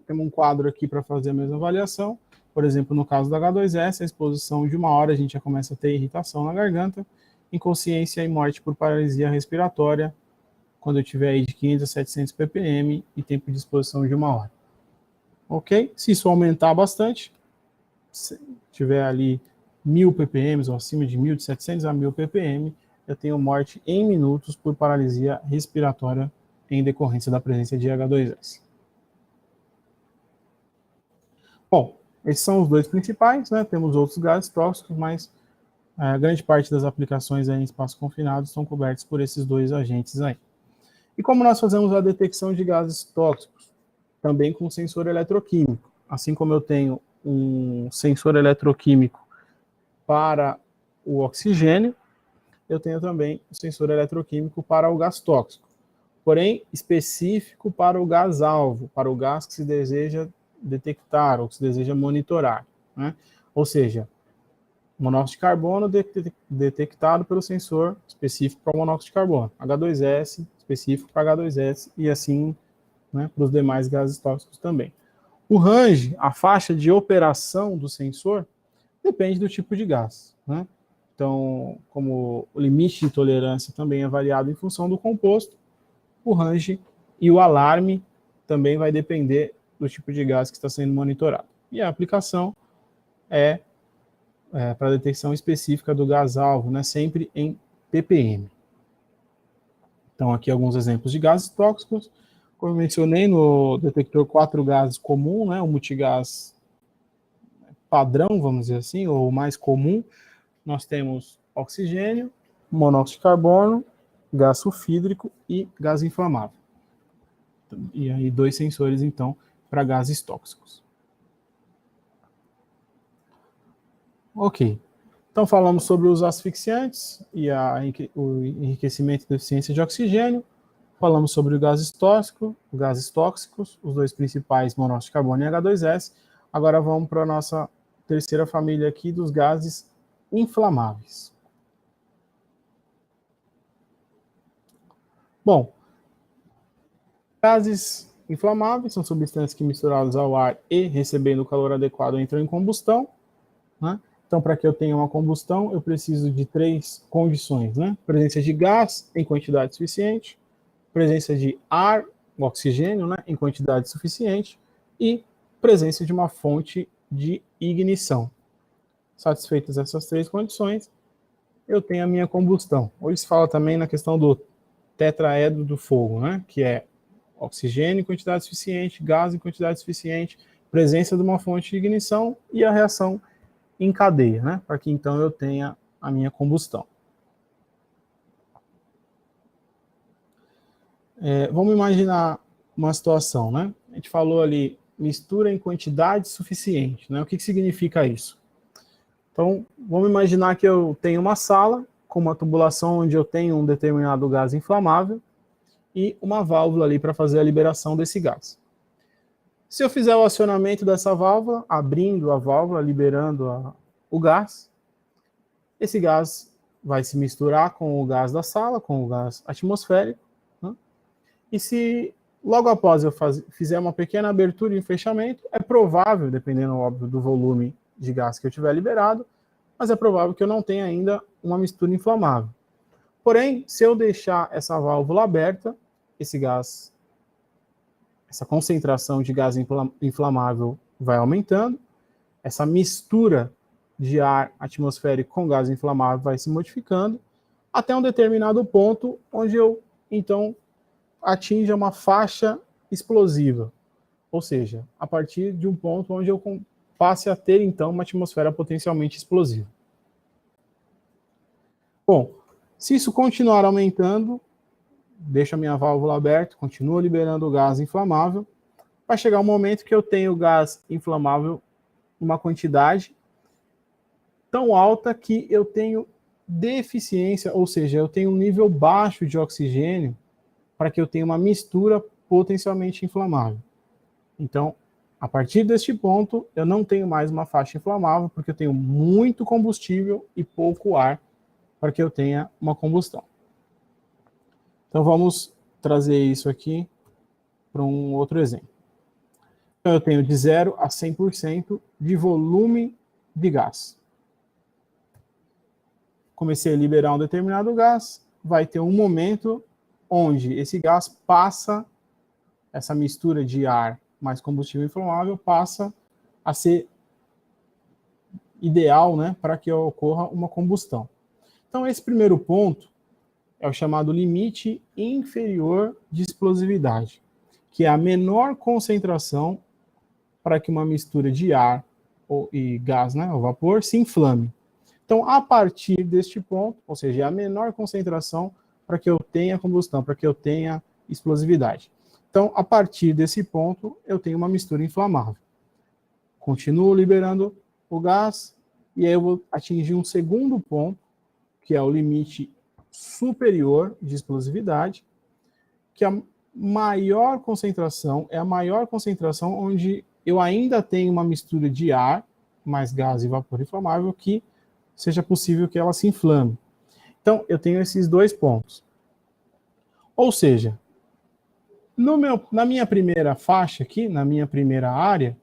temos um quadro aqui para fazer a mesma avaliação. Por exemplo, no caso do H2S, a exposição de 1 hora, a gente já começa a ter irritação na garganta, inconsciência e morte por paralisia respiratória, quando eu tiver aí de 500 a 700 ppm e tempo de exposição de 1 hora. Ok? Se isso aumentar bastante, se tiver ali 1000 ppm ou acima de 1.700 a 1000 ppm, eu tenho morte em minutos por paralisia respiratória em decorrência da presença de H2S. Bom, esses são os dois principais, né? Temos outros gases tóxicos, mas a grande parte das aplicações aí em espaços confinados estão cobertas por esses dois agentes aí. E como nós fazemos a detecção de gases tóxicos? Também com sensor eletroquímico. Assim como eu tenho um sensor eletroquímico para o oxigênio, eu tenho também o sensor eletroquímico para o gás tóxico, porém específico para o gás alvo, para o gás que se deseja detectar ou que se deseja monitorar, né? Ou seja, monóxido de carbono detectado pelo sensor específico para o monóxido de carbono, H2S específico para H2S e assim, né, para os demais gases tóxicos também. O range, a faixa de operação do sensor, depende do tipo de gás, né? Então, como o limite de tolerância também é variado em função do composto, o range e o alarme também vai depender do tipo de gás que está sendo monitorado. E a aplicação é para detecção específica do gás-alvo, né, sempre em ppm. Então, aqui alguns exemplos de gases tóxicos. Como eu mencionei, no detector 4 gases comum, né, o multigás padrão, vamos dizer assim, ou mais comum, nós temos oxigênio, monóxido de carbono, gás sulfídrico e gás inflamável. E aí 2 sensores, então, para gases tóxicos. Ok. Então, falamos sobre os asfixiantes e o enriquecimento e deficiência de oxigênio. Falamos sobre os gases tóxicos, os 2 principais, monóxido de carbono e H2S. Agora vamos para a nossa terceira família aqui dos gases inflamáveis. Bom, gases inflamáveis são substâncias que misturadas ao ar e recebendo o calor adequado entram em combustão, né? Então, para que eu tenha uma combustão, eu preciso de 3 condições, né? Presença de gás em quantidade suficiente, presença de ar, oxigênio, né, em quantidade suficiente, e presença de uma fonte de ignição. Satisfeitas essas 3 condições, eu tenho a minha combustão. Hoje se fala também na questão do tetraedro do fogo, né, que é oxigênio em quantidade suficiente, gás em quantidade suficiente, presença de uma fonte de ignição e a reação em cadeia, né, para que então eu tenha a minha combustão. Vamos imaginar uma situação, né? A gente falou ali, mistura em quantidade suficiente, né? O que significa isso? Então, vamos imaginar que eu tenho uma sala com uma tubulação onde eu tenho um determinado gás inflamável e uma válvula ali para fazer a liberação desse gás. Se eu fizer o acionamento dessa válvula, abrindo a válvula, liberando o gás, esse gás vai se misturar com o gás da sala, com o gás atmosférico, né? E se logo após eu fizer uma pequena abertura e fechamento, é provável, dependendo, óbvio, do volume de gás que eu tiver liberado, mas é provável que eu não tenha ainda uma mistura inflamável. Porém, se eu deixar essa válvula aberta, esse gás, essa concentração de gás inflamável vai aumentando, essa mistura de ar atmosférico com gás inflamável vai se modificando, até um determinado ponto onde eu, então, atinja uma faixa explosiva, ou seja, a partir de um ponto onde eu passe a ter, então, uma atmosfera potencialmente explosiva. Bom, se isso continuar aumentando, deixo a minha válvula aberta, continuo liberando o gás inflamável, vai chegar um momento que eu tenho gás inflamável uma quantidade tão alta que eu tenho deficiência, ou seja, eu tenho um nível baixo de oxigênio para que eu tenha uma mistura potencialmente inflamável. Então, a partir deste ponto, eu não tenho mais uma faixa inflamável, porque eu tenho muito combustível e pouco ar para que eu tenha uma combustão. Então, vamos trazer isso aqui para um outro exemplo. Então, eu tenho de 0 a 100% de volume de gás. Comecei a liberar um determinado gás, vai ter um momento onde esse gás passa, essa mistura de ar mais combustível inflamável, passa a ser ideal, né, para que ocorra uma combustão. Então, esse primeiro ponto é o chamado limite inferior de explosividade, que é a menor concentração para que uma mistura de ar e gás, né, ou vapor, se inflame. Então, a partir deste ponto, ou seja, a menor concentração para que eu tenha combustão, para que eu tenha explosividade. Então, a partir desse ponto, eu tenho uma mistura inflamável. Continuo liberando o gás, e aí eu vou atingir um segundo ponto, que é o limite superior de explosividade, que a maior concentração é a maior concentração onde eu ainda tenho uma mistura de ar, mais gás e vapor inflamável, que seja possível que ela se inflame. Então, eu tenho esses dois pontos. Ou seja, na minha primeira faixa aqui, na minha primeira área,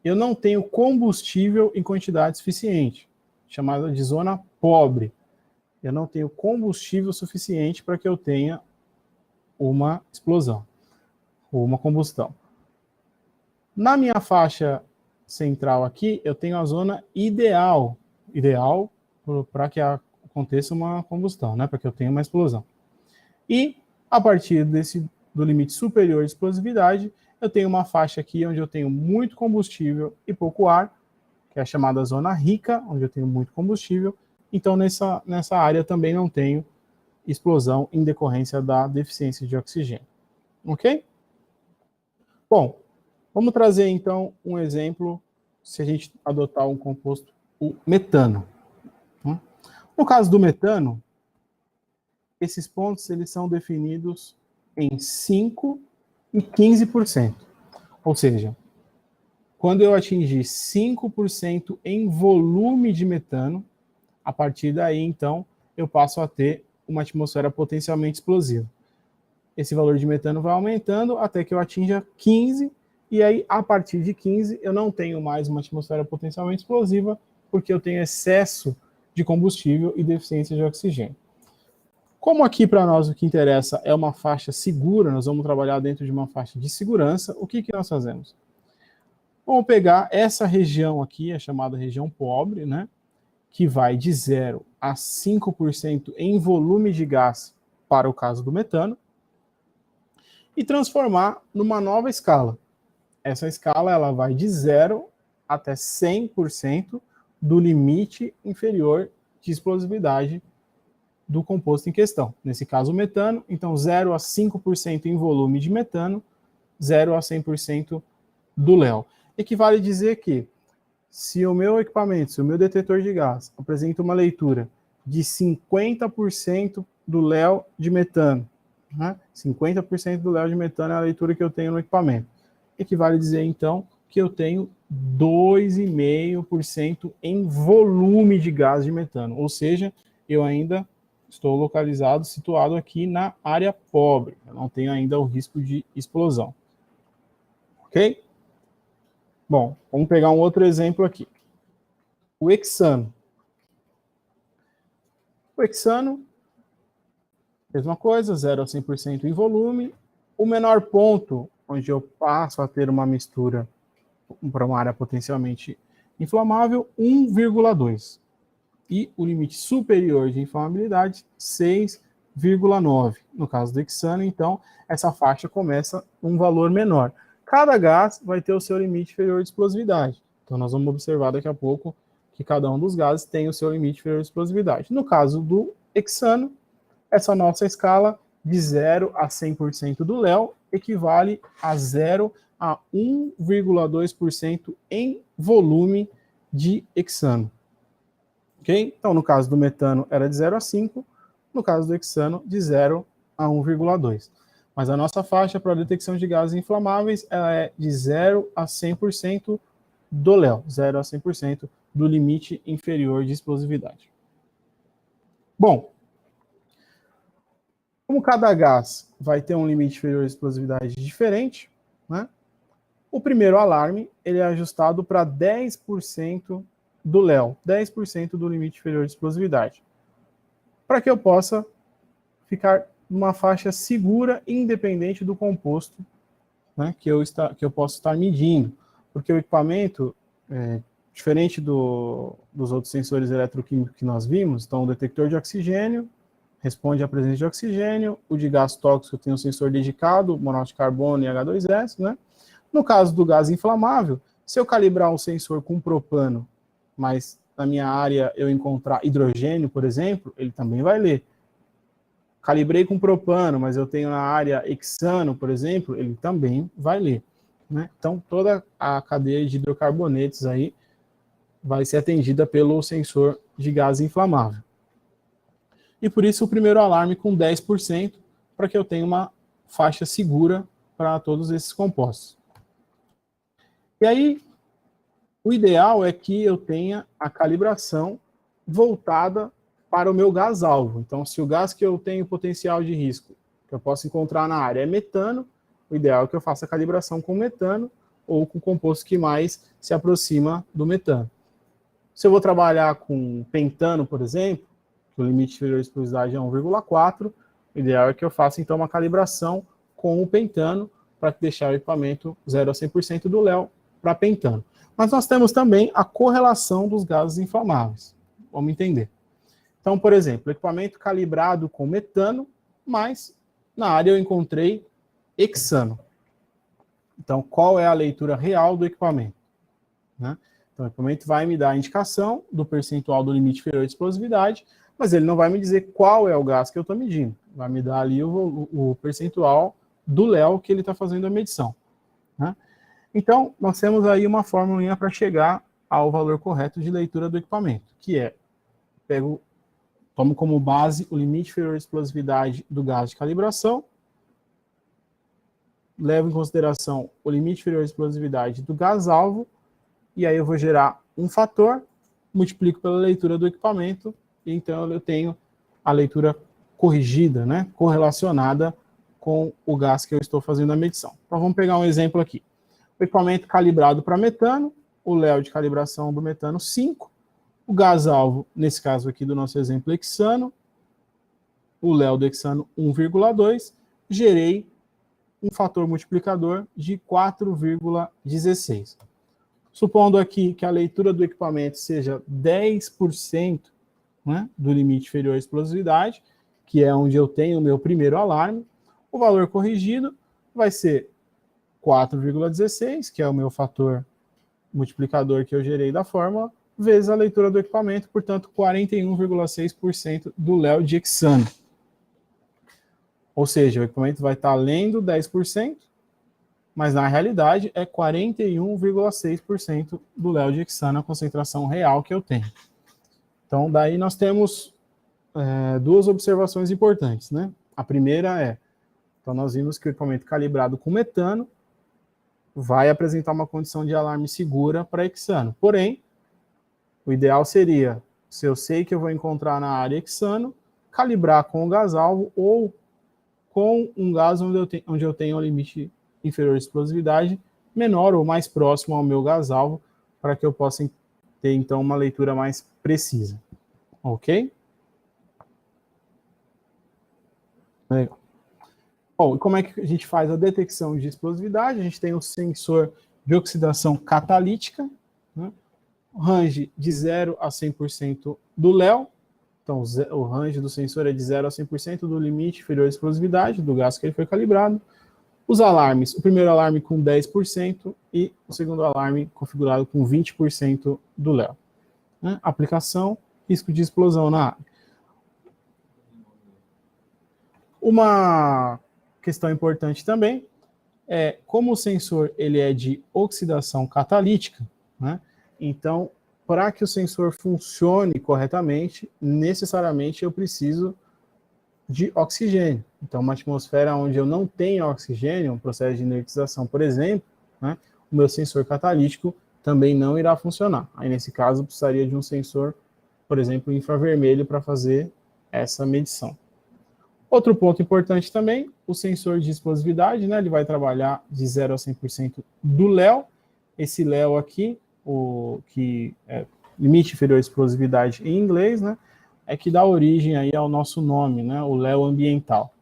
eu não tenho combustível em quantidade suficiente, chamada de zona pobre. Eu não tenho combustível suficiente para que eu tenha uma explosão, ou uma combustão. Na minha faixa central aqui, eu tenho a zona ideal para que aconteça uma combustão, né, para que eu tenha uma explosão. E, a partir do limite superior de explosividade, eu tenho uma faixa aqui onde eu tenho muito combustível e pouco ar, que é a chamada zona rica, onde eu tenho muito combustível. Então, nessa área também não tenho explosão em decorrência da deficiência de oxigênio. Ok? Bom, vamos trazer então um exemplo, se a gente adotar um composto, o metano. No caso do metano, esses pontos eles são definidos em 5% e 15%. Ou seja, quando eu atingir 5% em volume de metano, a partir daí, então, eu passo a ter uma atmosfera potencialmente explosiva. Esse valor de metano vai aumentando até que eu atinja 15%, e aí, a partir de 15%, eu não tenho mais uma atmosfera potencialmente explosiva, porque eu tenho excesso de combustível e deficiência de oxigênio. Como aqui para nós o que interessa é uma faixa segura, nós vamos trabalhar dentro de uma faixa de segurança, o que nós fazemos? Vamos pegar essa região aqui, a chamada região pobre, né, que vai de 0 a 5% em volume de gás para o caso do metano, e transformar numa nova escala. Essa escala ela vai de 0 até 100% do limite inferior de explosividade do composto em questão. Nesse caso, o metano. Então, 0 a 5% em volume de metano, 0 a 100% do léu. Equivale dizer que, se o meu equipamento, se o meu detetor de gás apresenta uma leitura de 50% do léu de metano, né? 50% do léu de metano é a leitura que eu tenho no equipamento. Equivale dizer, então, que eu tenho 2,5% em volume de gás de metano. Ou seja, eu ainda estou localizado, situado aqui na área pobre. Eu não tenho ainda o risco de explosão. Ok? Bom, vamos pegar um outro exemplo aqui. O hexano. O hexano, mesma coisa, 0 a 100% em volume. O menor ponto onde eu passo a ter uma mistura para uma área potencialmente inflamável, 1,2. E o limite superior de inflamabilidade, 6,9. No caso do hexano, então, essa faixa começa um valor menor. Cada gás vai ter o seu limite inferior de explosividade. Então, nós vamos observar daqui a pouco que cada um dos gases tem o seu limite inferior de explosividade. No caso do hexano, essa nossa escala de 0 a 100% do léu equivale a 0 a 1,2% em volume de hexano. Okay? Então, no caso do metano, era de 0 a 5, no caso do hexano, de 0 a 1,2. Mas a nossa faixa para a detecção de gases inflamáveis ela é de 0 a 100% do léu, 0 a 100% do limite inferior de explosividade. Bom, como cada gás vai ter um limite inferior de explosividade diferente, né? O primeiro alarme ele é ajustado para 10% do léu, 10% do limite inferior de explosividade, para que eu possa ficar numa faixa segura, independente do composto, né, que eu posso estar medindo, porque o equipamento, diferente dos outros sensores eletroquímicos que nós vimos, então o detector de oxigênio responde à presença de oxigênio, o de gás tóxico tem um sensor dedicado, monóxido de carbono e H2S, né? No caso do gás inflamável, se eu calibrar um sensor com propano, mas na minha área eu encontrar hidrogênio, por exemplo, ele também vai ler. calibrei com propano, mas eu tenho na área hexano, por exemplo, ele também vai ler, né? Então, toda a cadeia de hidrocarbonetos aí vai ser atendida pelo sensor de gás inflamável. E por isso o primeiro alarme com 10%, para que eu tenha uma faixa segura para todos esses compostos. E aí, o ideal é que eu tenha a calibração voltada para o meu gás-alvo. Então, se o gás que eu tenho potencial de risco, que eu posso encontrar na área, é metano, o ideal é que eu faça a calibração com metano ou com o composto que mais se aproxima do metano. Se eu vou trabalhar com pentano, por exemplo, que o limite inferior de explosividade é 1,4, o ideal é que eu faça, então, uma calibração com o pentano para deixar o equipamento 0 a 100% do léu para pentano. Mas nós temos também a correlação dos gases inflamáveis. Vamos entender. Então, por exemplo, equipamento calibrado com metano, mas na área eu encontrei hexano. Então, qual é a leitura real do equipamento? Né? Então, o equipamento vai me dar a indicação do percentual do limite inferior de explosividade, mas ele não vai me dizer qual é o gás que eu estou medindo. Vai me dar ali o percentual do léu que ele está fazendo a medição. Né? Então, nós temos aí uma fórmula para chegar ao valor correto de leitura do equipamento, que é, tomo como base o limite inferior de explosividade do gás de calibração, levo em consideração o limite inferior de explosividade do gás-alvo, e aí eu vou gerar um fator, multiplico pela leitura do equipamento, e então eu tenho a leitura corrigida, né, correlacionada com o gás que eu estou fazendo a medição. Então vamos pegar um exemplo aqui. O equipamento calibrado para metano, o léu de calibração do metano 5, o gás-alvo, nesse caso aqui do nosso exemplo hexano, o léu do hexano 1,2, gerei um fator multiplicador de 4,16. Supondo aqui que a leitura do equipamento seja 10%, né, do limite inferior à explosividade, que é onde eu tenho o meu primeiro alarme, o valor corrigido vai ser 4,16, que é o meu fator multiplicador que eu gerei da fórmula, vezes a leitura do equipamento, portanto, 41,6% do léu de hexano. Ou seja, o equipamento vai estar lendo 10%, mas na realidade é 41,6% do léu de hexano, a concentração real que eu tenho. Então, daí nós temos duas observações importantes, né? A primeira é, então nós vimos que o equipamento calibrado com metano vai apresentar uma condição de alarme segura para hexano. Porém, o ideal seria, se eu sei que eu vou encontrar na área hexano, calibrar com o gás-alvo ou com um gás onde eu tenho um limite inferior de explosividade menor ou mais próximo ao meu gás-alvo, para que eu possa ter, então, uma leitura mais precisa. Ok? Legal. Bom, e como é que a gente faz a detecção de explosividade? A gente tem o sensor de oxidação catalítica, né? Range de 0 a 100% do léu. Então, o range do sensor é de 0 a 100% do limite inferior de explosividade do gás que ele foi calibrado. Os alarmes, o primeiro alarme com 10% e o segundo alarme configurado com 20% do léu. Né? Aplicação, risco de explosão na área. Uma questão importante também é, como o sensor ele é de oxidação catalítica, né? Então, para que o sensor funcione corretamente, necessariamente eu preciso de oxigênio. Então, uma atmosfera onde eu não tenho oxigênio, um processo de inertização, por exemplo, né, o meu sensor catalítico também não irá funcionar. Aí, nesse caso, eu precisaria de um sensor, por exemplo, infravermelho para fazer essa medição. Outro ponto importante também, o sensor de explosividade, né, ele vai trabalhar de 0 a 100% do léu. Esse léu aqui, o que é limite inferior à explosividade em inglês, né, é que dá origem aí ao nosso nome, né, o léu ambiental.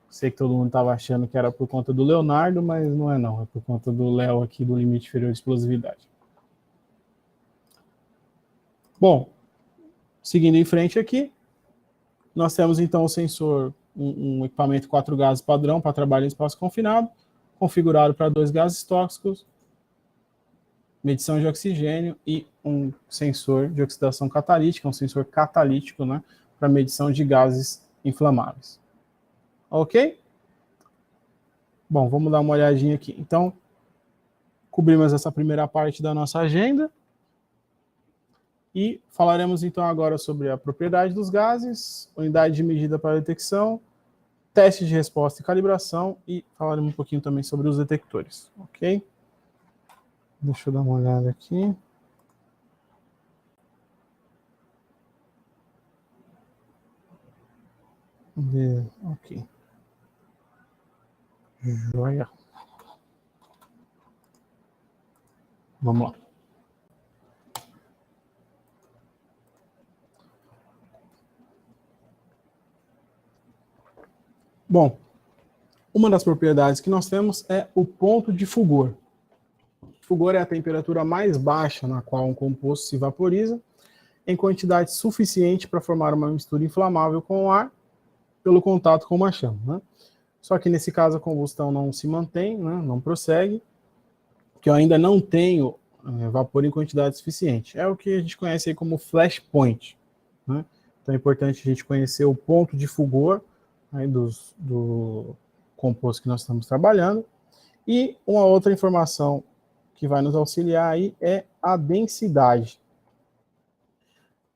Sei que todo mundo estava achando que era por conta do Leonardo, mas não é não, é por conta do léu aqui do limite inferior à explosividade. Bom, seguindo em frente aqui, nós temos então o sensor, um equipamento 4 gases padrão para trabalho em espaço confinado, configurado para 2 gases tóxicos, medição de oxigênio e um sensor de oxidação catalítica, um sensor catalítico, né, para medição de gases inflamáveis. Ok? Bom, vamos dar uma olhadinha aqui. Então, cobrimos essa primeira parte da nossa agenda e falaremos então agora sobre a propriedade dos gases, unidade de medida para detecção, teste de resposta e calibração e falaremos um pouquinho também sobre os detectores, ok? Deixa eu dar uma olhada aqui. Ok. Joia. Vamos lá. Bom, uma das propriedades que nós temos é o ponto de fulgor. Fulgor é a temperatura mais baixa na qual um composto se vaporiza em quantidade suficiente para formar uma mistura inflamável com o ar pelo contato com uma chama, né? Só que nesse caso a combustão não se mantém, né? Não prossegue, porque eu ainda não tenho vapor em quantidade suficiente. É o que a gente conhece aí como flash point, né? Então é importante a gente conhecer o ponto de fulgor aí do composto que nós estamos trabalhando. E uma outra informação que vai nos auxiliar aí é a densidade.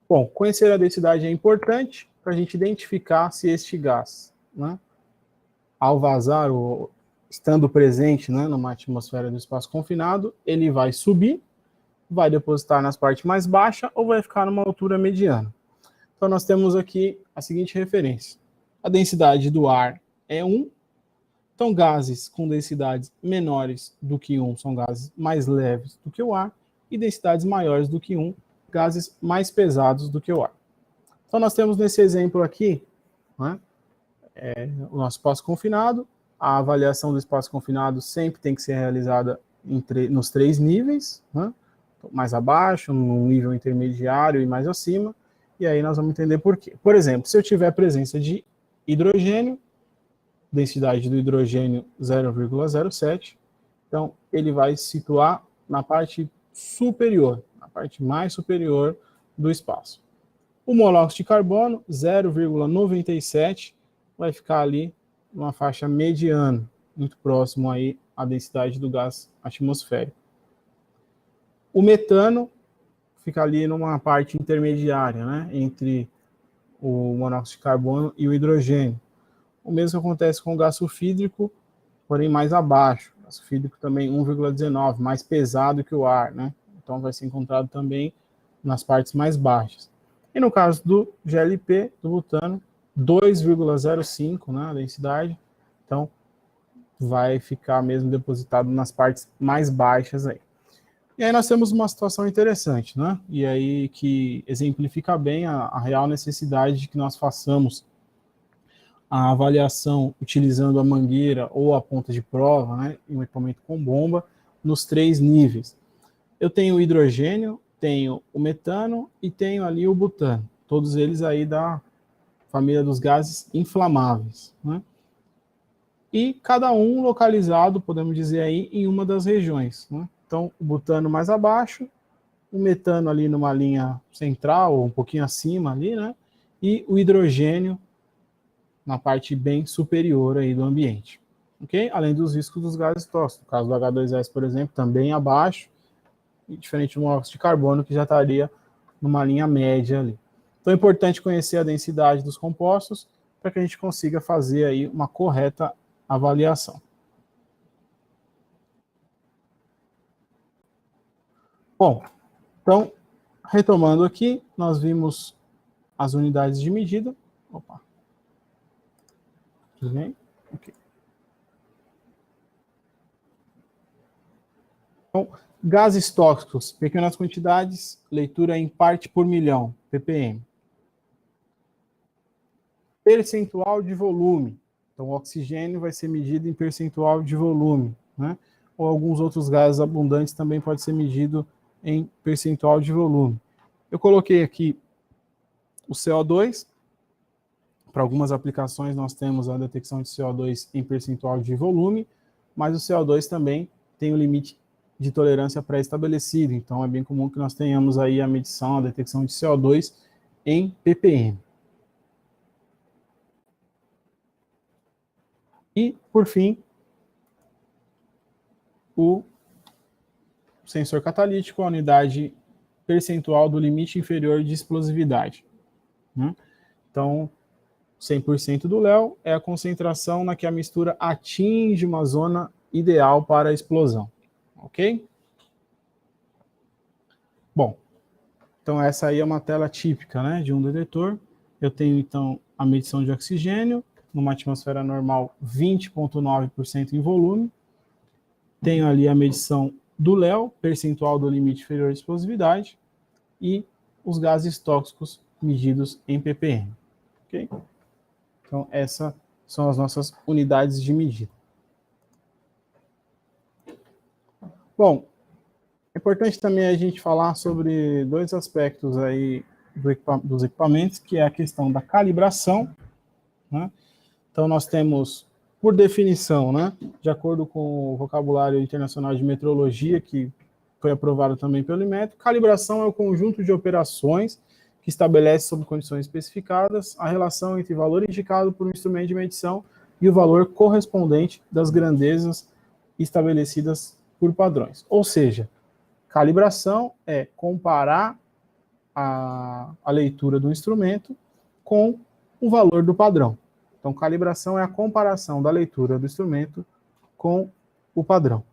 Bom, conhecer a densidade é importante para a gente identificar se este gás, né, ao vazar ou estando presente, né, numa atmosfera do espaço confinado, ele vai subir, vai depositar nas partes mais baixas ou vai ficar numa altura mediana. Então nós temos aqui a seguinte referência. A densidade do ar é 1. Então gases com densidades menores do que 1 são gases mais leves do que o ar e densidades maiores do que 1, gases mais pesados do que o ar. Então nós temos nesse exemplo aqui, né, o nosso espaço confinado. A avaliação do espaço confinado sempre tem que ser realizada nos 3 níveis, né, mais abaixo, no nível intermediário e mais acima, e aí nós vamos entender por quê. Por exemplo, se eu tiver presença de hidrogênio, densidade do hidrogênio 0,07, então ele vai se situar na parte superior, na parte mais superior do espaço. O monóxido de carbono, 0,97, vai ficar ali numa faixa mediana, muito próximo aí à densidade do gás atmosférico. O metano fica ali numa parte intermediária, né, entre o monóxido de carbono e o hidrogênio. O mesmo acontece com o gás sulfídrico, porém mais abaixo. O gás sulfídrico também 1,19, mais pesado que o ar, né? Então vai ser encontrado também nas partes mais baixas. E no caso do GLP, do butano, 2,05, né, a densidade. Então vai ficar mesmo depositado nas partes mais baixas aí. E aí nós temos uma situação interessante, né? E aí que exemplifica bem a real necessidade de que nós façamos a avaliação utilizando a mangueira ou a ponta de prova, né, em um equipamento com bomba, nos 3 níveis. Eu tenho o hidrogênio, tenho o metano e tenho ali o butano, todos eles aí da família dos gases inflamáveis, né? E cada um localizado, podemos dizer aí, em uma das regiões, né? Então, o butano mais abaixo, o metano ali numa linha central, ou um pouquinho acima ali, né? E o hidrogênio na parte bem superior aí do ambiente, ok? Além dos riscos dos gases tóxicos, no caso do H2S, por exemplo, também abaixo, e diferente do monóxido de carbono, que já estaria numa linha média ali. Então é importante conhecer a densidade dos compostos para que a gente consiga fazer aí uma correta avaliação. Bom, então, retomando aqui, nós vimos as unidades de medida. Opa. Tudo bem? Ok. Então, gases tóxicos, pequenas quantidades, leitura em parte por milhão, ppm. Percentual de volume. Então, o oxigênio vai ser medido em percentual de volume, né? Ou alguns outros gases abundantes também pode ser medido em percentual de volume. Eu coloquei aqui o CO2. Para algumas aplicações nós temos a detecção de CO2 em percentual de volume, mas o CO2 também tem um limite de tolerância pré-estabelecido, então é bem comum que nós tenhamos aí a medição, a detecção de CO2 em ppm. E, por fim, o sensor catalítico, a unidade percentual do limite inferior de explosividade. Então, 100% do Léo é a concentração na que a mistura atinge uma zona ideal para a explosão. Ok? Bom, então essa aí é uma tela típica, né, de um detetor. Eu tenho, então, a medição de oxigênio, numa atmosfera normal, 20,9% em volume. Tenho ali a medição do Léo, percentual do limite inferior de explosividade, e os gases tóxicos medidos em ppm. Ok? Então, essas são as nossas unidades de medida. Bom, é importante também a gente falar sobre dois aspectos aí dos equipamentos, que é a questão da calibração, né? Então, nós temos, por definição, né, de acordo com o vocabulário internacional de metrologia, que foi aprovado também pelo IMETRO, calibração é o conjunto de operações que estabelece, sob condições especificadas, a relação entre o valor indicado por um instrumento de medição e o valor correspondente das grandezas estabelecidas por padrões. Ou seja, calibração é comparar a leitura do instrumento com o valor do padrão. Então, calibração é a comparação da leitura do instrumento com o padrão.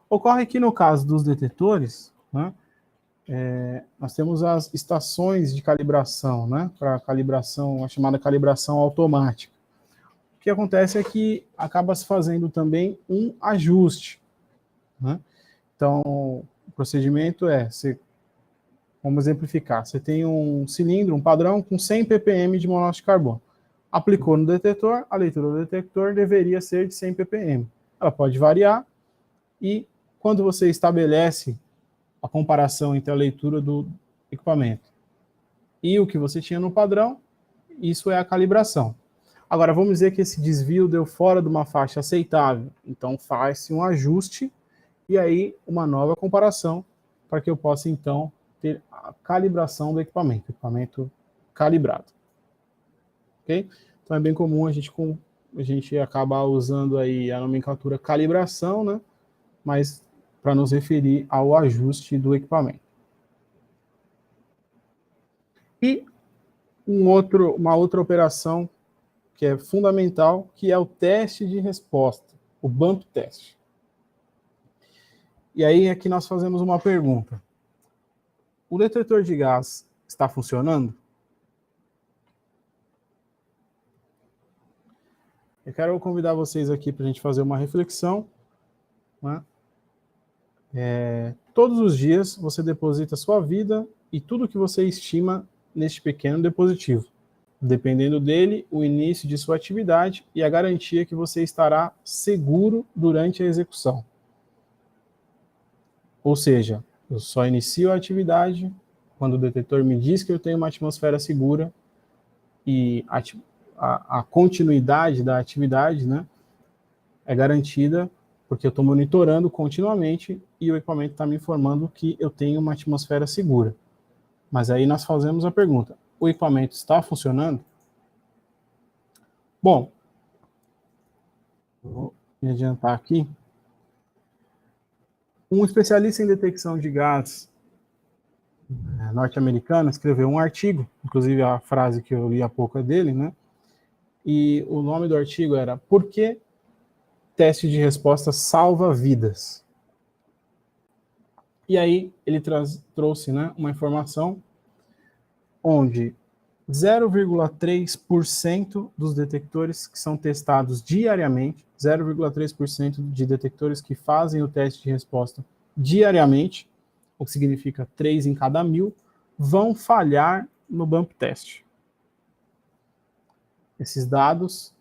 Ocorre que no caso dos detetores, né, nós temos as estações de calibração, né, para calibração, a chamada calibração automática. O que acontece é que acaba se fazendo também um ajuste, né? Então, o procedimento é, vamos exemplificar, você tem um cilindro, um padrão com 100 ppm de monóxido de carbono. Aplicou no detetor, a leitura do detector deveria ser de 100 ppm. Ela pode variar e quando você estabelece a comparação entre a leitura do equipamento e o que você tinha no padrão, isso é a calibração. Agora, vamos dizer que esse desvio deu fora de uma faixa aceitável. Então, faz-se um ajuste e aí uma nova comparação para que eu possa, então, ter a calibração do equipamento calibrado. Ok? Então, é bem comum a gente acabar usando aí a nomenclatura calibração, né? Mas para nos referir ao ajuste do equipamento. E uma outra operação que é fundamental, que é o teste de resposta, o bump test. E aí é que nós fazemos uma pergunta. O detector de gás está funcionando? Eu quero convidar vocês aqui para a gente fazer uma reflexão, né? Todos os dias você deposita sua vida e tudo que você estima neste pequeno dispositivo. Dependendo dele, o início de sua atividade e a garantia que você estará seguro durante a execução. Ou seja, eu só inicio a atividade quando o detetor me diz que eu tenho uma atmosfera segura e a continuidade da atividade, né, é garantida porque eu estou monitorando continuamente e o equipamento está me informando que eu tenho uma atmosfera segura. Mas aí nós fazemos a pergunta, o equipamento está funcionando? Bom, vou me adiantar aqui. Um especialista em detecção de gás norte-americano escreveu um artigo, inclusive a frase que eu li há pouco é dele, né? E o nome do artigo era Por que teste de resposta salva vidas? E aí ele trouxe, né, uma informação onde 0,3% dos detectores que são testados diariamente, 0,3% de detectores que fazem o teste de resposta diariamente, o que significa 3 em cada 1000, vão falhar no bump test. Esses dados,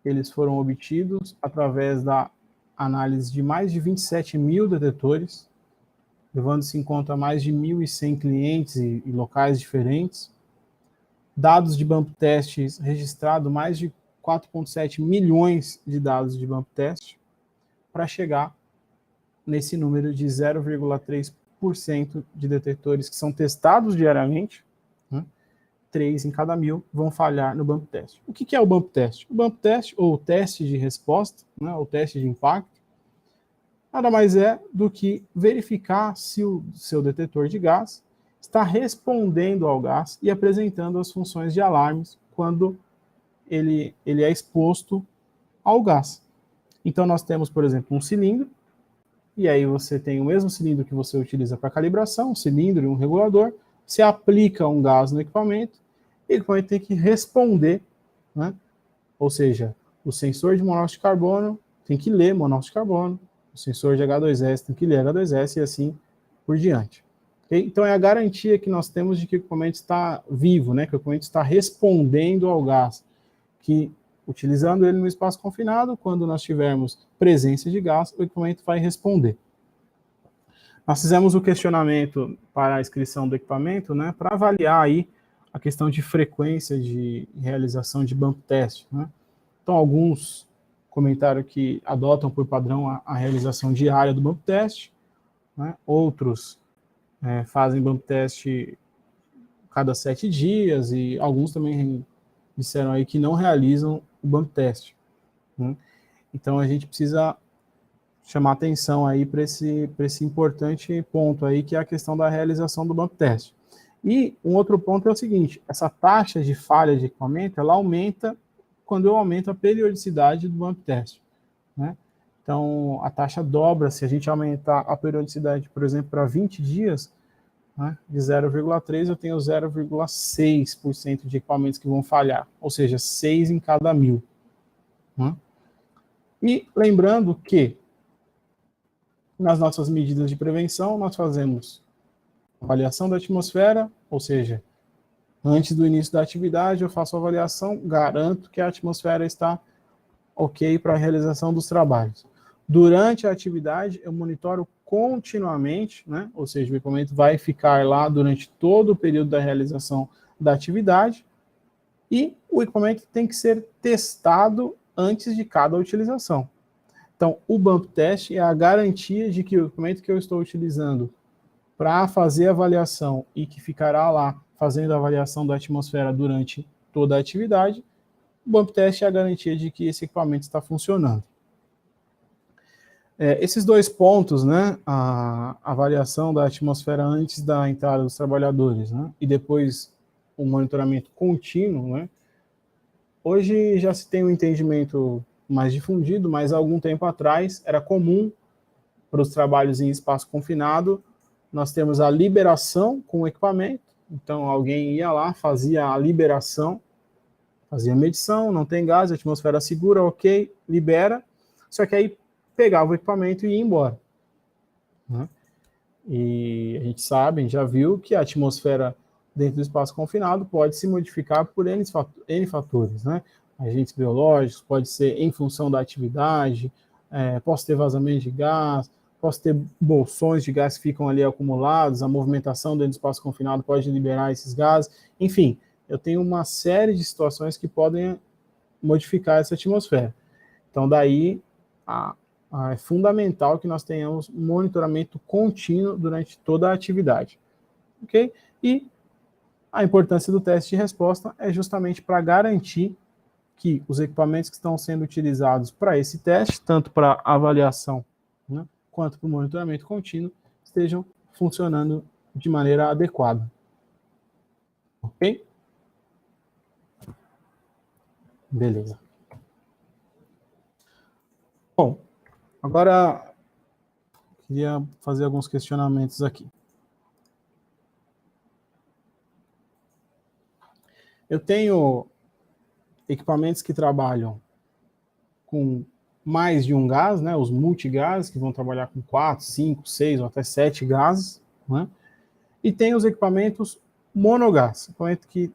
eles foram obtidos através da análise de mais de 27 mil detectores, levando-se em conta mais de 1.100 clientes e locais diferentes, dados de bump tests registrado mais de 4,7 milhões de dados de bump test, para chegar nesse número de 0,3% de detectores que são testados diariamente, né, 3 em cada 1.000 vão falhar no bump test. O que é o bump test? O bump test, ou teste de resposta, né, ou teste de impacto, nada mais é do que verificar se o seu detetor de gás está respondendo ao gás e apresentando as funções de alarmes quando ele é exposto ao gás. Então, nós temos, por exemplo, um cilindro, e aí você tem o mesmo cilindro que você utiliza para calibração, um cilindro e um regulador, você aplica um gás no equipamento, e o equipamento tem que responder, né? Ou seja, o sensor de monóxido de carbono tem que ler monóxido de carbono, o sensor de H2S tem que ler H2S e assim por diante. Okay? Então, é a garantia que nós temos de que o equipamento está vivo, né? Que o equipamento está respondendo ao gás, que utilizando ele no espaço confinado, quando nós tivermos presença de gás, o equipamento vai responder. Nós fizemos o questionamento para a inscrição do equipamento, né, para avaliar aí a questão de frequência de realização de bump test, né? Então, alguns comentaram que adotam por padrão a realização diária do bump test, né? Outros fazem bump test cada 7 dias, e alguns também disseram aí que não realizam o bump test, né? Então, a gente precisa chamar atenção aí para esse importante ponto aí, que é a questão da realização do bump test. E um outro ponto é o seguinte: essa taxa de falha de equipamento, ela aumenta quando eu aumento a periodicidade do bump test, né? Então, a taxa dobra se a gente aumentar a periodicidade, por exemplo, para 20 dias, né, de 0,3, eu tenho 0,6% de equipamentos que vão falhar, ou seja, 6 em cada 1.000. Né? E lembrando que, nas nossas medidas de prevenção, nós fazemos avaliação da atmosfera, ou seja, antes do início da atividade, eu faço a avaliação, garanto que a atmosfera está ok para a realização dos trabalhos. Durante a atividade, eu monitoro continuamente, né? Ou seja, o equipamento vai ficar lá durante todo o período da realização da atividade, e o equipamento tem que ser testado antes de cada utilização. Então, o bump test é a garantia de que o equipamento que eu estou utilizando para fazer a avaliação e que ficará lá fazendo a avaliação da atmosfera durante toda a atividade, o bump test é a garantia de que esse equipamento está funcionando. Esses dois pontos, né, a avaliação da atmosfera antes da entrada dos trabalhadores, né, e depois o monitoramento contínuo, né, hoje já se tem um entendimento mais difundido, mas há algum tempo atrás era comum para os trabalhos em espaço confinado, nós temos a liberação com o equipamento, então alguém ia lá, fazia a liberação, fazia a medição, não tem gás, a atmosfera segura, ok, libera, só que aí pegava o equipamento e ia embora, né? E a gente sabe, a gente já viu que a atmosfera dentro do espaço confinado pode se modificar por N fatores, né? Agentes biológicos, pode ser em função da atividade, posso ter vazamento de gás, posso ter bolsões de gás que ficam ali acumulados, a movimentação dentro do espaço confinado pode liberar esses gases, enfim, eu tenho uma série de situações que podem modificar essa atmosfera. Então, daí, é fundamental que nós tenhamos monitoramento contínuo durante toda a atividade. Ok? E a importância do teste de resposta é justamente para garantir que os equipamentos que estão sendo utilizados para esse teste, tanto para avaliação, né, quanto para o monitoramento contínuo, estejam funcionando de maneira adequada. Ok? Beleza. Bom, agora queria fazer alguns questionamentos aqui. Eu tenho equipamentos que trabalham com mais de um gás, né, os multigases, que vão trabalhar com 4, 5, 6 ou até 7 gases, né, e tem os equipamentos monogás, equipamento que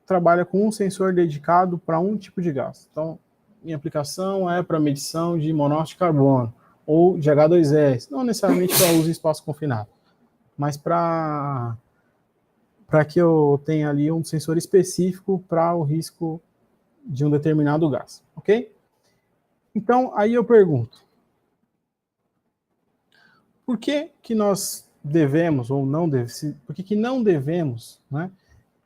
trabalha com um sensor dedicado para um tipo de gás. Então, minha aplicação é para medição de monóxido de carbono ou de H2S, não necessariamente para uso em espaço confinado, mas para que eu tenha ali um sensor específico para o risco de um determinado gás, ok? Então, aí eu pergunto, por que nós devemos, ou não devemos, por que não devemos, né,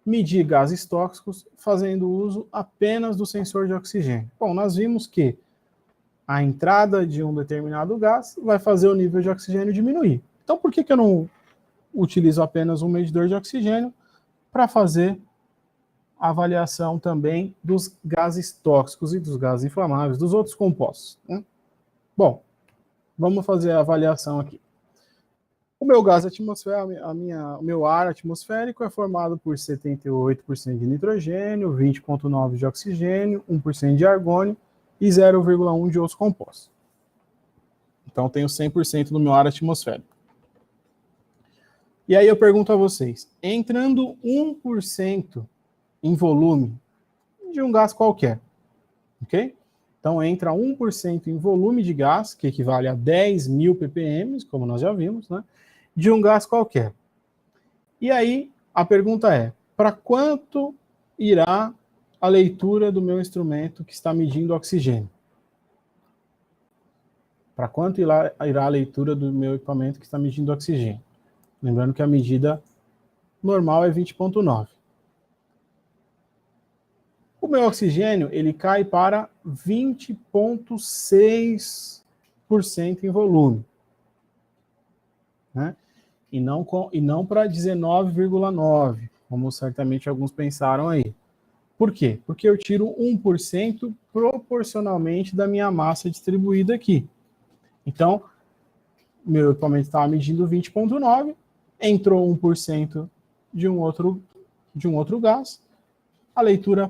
medir gases tóxicos fazendo uso apenas do sensor de oxigênio. Bom, nós vimos que a entrada de um determinado gás vai fazer o nível de oxigênio diminuir. Então, por que eu não utilizo apenas um medidor de oxigênio para fazer a avaliação também dos gases tóxicos e dos gases inflamáveis, dos outros compostos, né? Bom, vamos fazer a avaliação aqui. O meu gás atmosférico, o meu ar atmosférico é formado por 78% de nitrogênio, 20,9% de oxigênio, 1% de argônio e 0,1% de outros compostos. Então, eu tenho 100% no meu ar atmosférico. E aí eu pergunto a vocês, entrando 1% em volume de um gás qualquer, ok? Então, entra 1% em volume de gás, que equivale a 10.000 ppm, como nós já vimos, né? De um gás qualquer. E aí, a pergunta é, para quanto irá a leitura do meu instrumento que está medindo oxigênio? Para quanto irá a leitura do meu equipamento que está medindo oxigênio? Lembrando que a medida normal é 20,9. O meu oxigênio, ele cai para 20,6% em volume, né? E não para 19,9%, como certamente alguns pensaram aí. Por quê? Porque eu tiro 1% proporcionalmente da minha massa distribuída aqui. Então, meu equipamento estava medindo 20,9%, entrou 1% de um outro gás, a leitura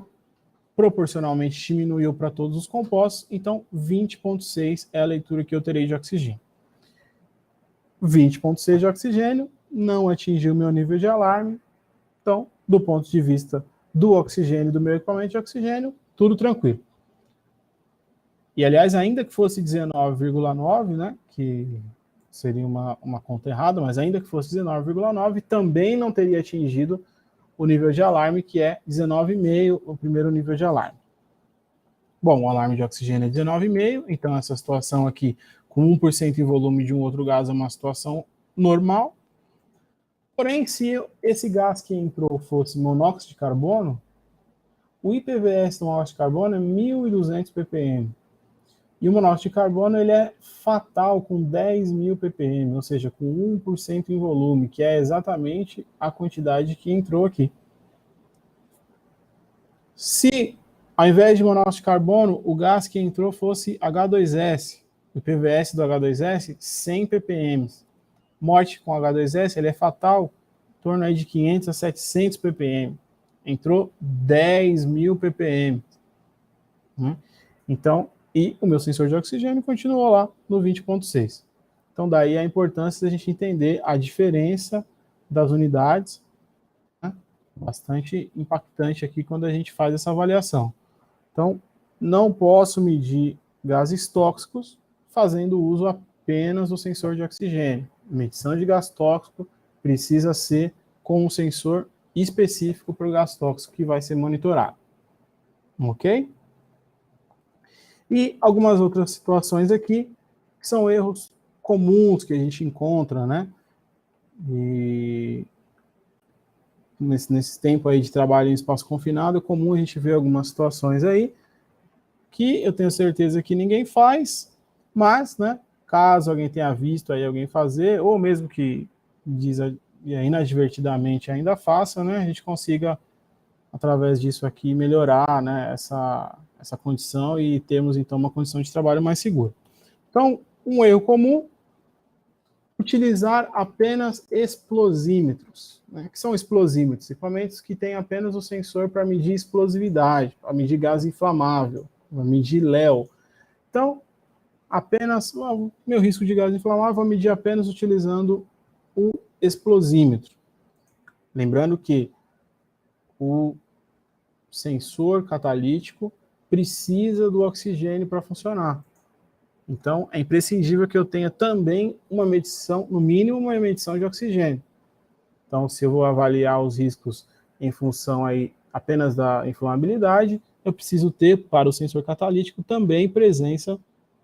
proporcionalmente diminuiu para todos os compostos, então 20,6 é a leitura que eu terei de oxigênio. 20,6 de oxigênio não atingiu meu nível de alarme, então, do ponto de vista do oxigênio, do meu equipamento de oxigênio, tudo tranquilo. E, aliás, ainda que fosse 19,9, né, que seria uma conta errada, mas ainda que fosse 19,9, também não teria atingido o nível de alarme, que é 19,5, o primeiro nível de alarme. Bom, o alarme de oxigênio é 19,5, então essa situação aqui, com 1% em volume de um outro gás, é uma situação normal. Porém, se esse gás que entrou fosse monóxido de carbono, o IPVS do monóxido de carbono é 1.200 ppm. E o monóxido de carbono ele é fatal com 10.000 ppm, ou seja, com 1% em volume, que é exatamente a quantidade que entrou aqui. Se, ao invés de monóxido de carbono, o gás que entrou fosse H2S, o IPVS do H2S, 100 ppm. Morte com H2S, ele é fatal, em torno aí de 500 a 700 ppm. Entrou 10.000 ppm. Então, e o meu sensor de oxigênio continuou lá no 20,6. Então, daí a importância da gente entender a diferença das unidades, né? Bastante impactante aqui quando a gente faz essa avaliação. Então, não posso medir gases tóxicos fazendo uso apenas do sensor de oxigênio. Medição de gás tóxico precisa ser com um sensor específico para o gás tóxico que vai ser monitorado. Ok? E algumas outras situações aqui, que são erros comuns que a gente encontra, né? E nesse tempo aí de trabalho em espaço confinado, é comum a gente ver algumas situações aí que eu tenho certeza que ninguém faz, mas, né, caso alguém tenha visto aí alguém fazer, ou mesmo que inadvertidamente ainda faça, né, a gente consiga, através disso aqui, melhorar, né, essa condição e termos, então, uma condição de trabalho mais segura. Então, um erro comum, utilizar apenas explosímetros. Né? Que são explosímetros? Equipamentos que têm apenas o sensor para medir explosividade, para medir gás inflamável, para medir Léo. Então, apenas o meu risco de gás inflamável vou medir apenas utilizando o explosímetro. Lembrando que o sensor catalítico precisa do oxigênio para funcionar. Então, é imprescindível que eu tenha também uma medição, no mínimo uma medição de oxigênio. Então, se eu vou avaliar os riscos em função aí apenas da inflamabilidade, eu preciso ter, para o sensor catalítico, também presença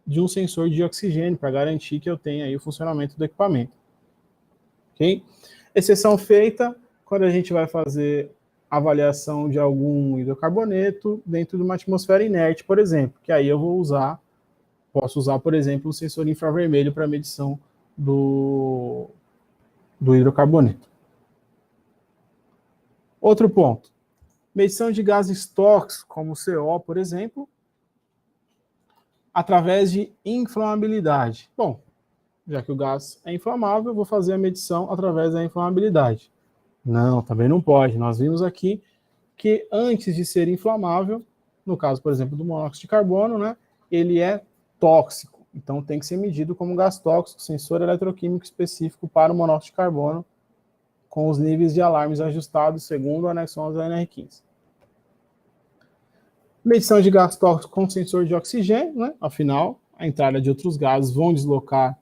de um sensor de oxigênio, para garantir que eu tenha aí o funcionamento do equipamento. Ok? Exceção feita, quando a gente vai fazer avaliação de algum hidrocarboneto dentro de uma atmosfera inerte, por exemplo, que aí eu posso usar, por exemplo, um sensor infravermelho para medição do hidrocarboneto. Outro ponto, medição de gases tóxicos, como o CO, por exemplo, através de inflamabilidade. Bom, já que o gás é inflamável, eu vou fazer a medição através da inflamabilidade. Não, também não pode. Nós vimos aqui que antes de ser inflamável, no caso, por exemplo, do monóxido de carbono, né, ele é tóxico. Então tem que ser medido como gás tóxico, sensor eletroquímico específico para o monóxido de carbono, com os níveis de alarmes ajustados segundo o anexo 11 da NR15. Medição de gás tóxico com sensor de oxigênio, né? Afinal, a entrada de outros gases vão deslocar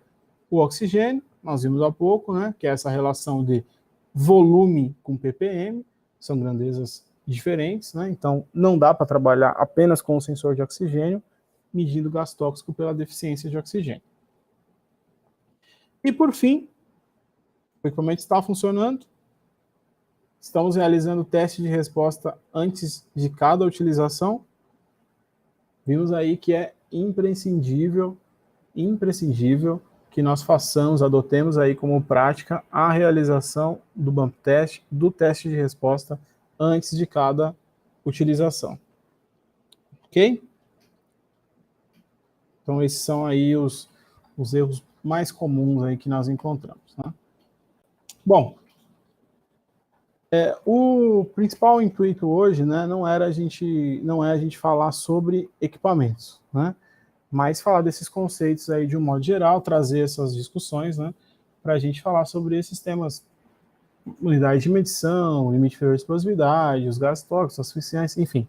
o oxigênio, nós vimos há pouco, né? Que é essa relação de volume com ppm, são grandezas diferentes, né? Então não dá para trabalhar apenas com o sensor de oxigênio, medindo gás tóxico pela deficiência de oxigênio. E por fim, o equipamento está funcionando, estamos realizando o teste de resposta antes de cada utilização. Vimos aí que é imprescindível que nós façamos, adotemos aí como prática a realização do bump test, do teste de resposta antes de cada utilização. Ok? Então esses são aí os erros mais comuns aí que nós encontramos, né? Bom, o principal intuito hoje, né, não é a gente falar sobre equipamentos, né, mas falar desses conceitos aí de um modo geral, trazer essas discussões, né, para a gente falar sobre esses temas, unidade de medição, limite inferior de explosividade, os gases tóxicos, as suficiências, enfim.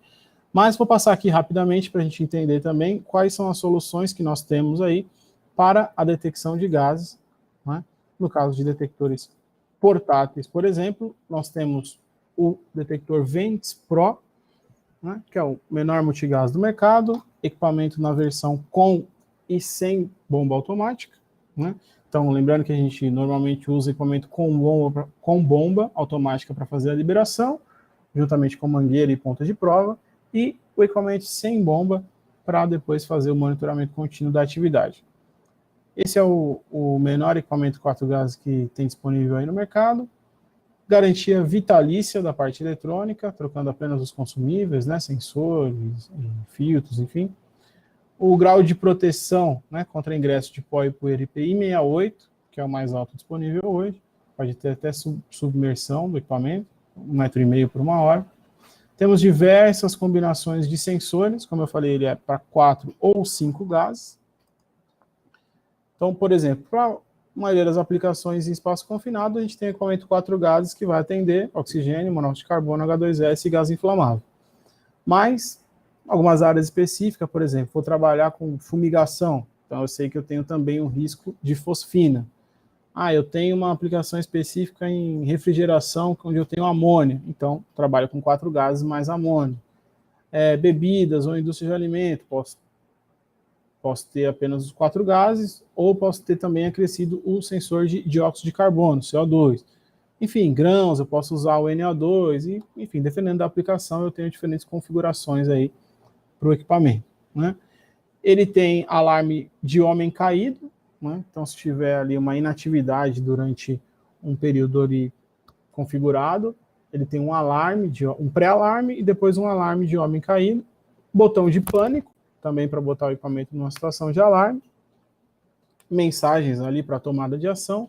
Mas vou passar aqui rapidamente para a gente entender também quais são as soluções que nós temos aí para a detecção de gases, né, no caso de detectores portáteis, por exemplo, nós temos o detector Ventis Pro, né, que é o menor multigás do mercado, equipamento na versão com e sem bomba automática, né? Então, lembrando que a gente normalmente usa equipamento com bomba automática para fazer a liberação, juntamente com mangueira e ponta de prova, e o equipamento sem bomba para depois fazer o monitoramento contínuo da atividade. Esse é o menor equipamento 4 gases que tem disponível aí no mercado. Garantia vitalícia da parte eletrônica, trocando apenas os consumíveis, né, sensores, filtros, enfim. O grau de proteção, né, contra ingresso de pó e poeira IPI 68, que é o mais alto disponível hoje. Pode ter até submersão do equipamento, 1,5 m por 1 hora. Temos diversas combinações de sensores, como eu falei, ele é para 4 ou 5 gases. Então, por exemplo, para a maioria das aplicações em espaço confinado, a gente tem equipamento 4 gases que vai atender oxigênio, monóxido de carbono, H2S e gás inflamável. Mas, algumas áreas específicas, por exemplo, vou trabalhar com fumigação, então eu sei que eu tenho também um risco de fosfina. Eu tenho uma aplicação específica em refrigeração, onde eu tenho amônia, então trabalho com 4 gases mais amônia. Bebidas ou indústria de alimento, posso ter apenas os 4 gases, ou posso ter também acrescido o sensor de dióxido de carbono, CO2. Enfim, grãos, eu posso usar o NO2, e, enfim, dependendo da aplicação, eu tenho diferentes configurações aí para o equipamento, né? Ele tem alarme de homem caído, né? Então, se tiver ali uma inatividade durante um período ali configurado, ele tem um alarme, um pré-alarme e depois um alarme de homem caído, botão de pânico, também para botar o equipamento numa situação de alarme, mensagens ali para tomada de ação,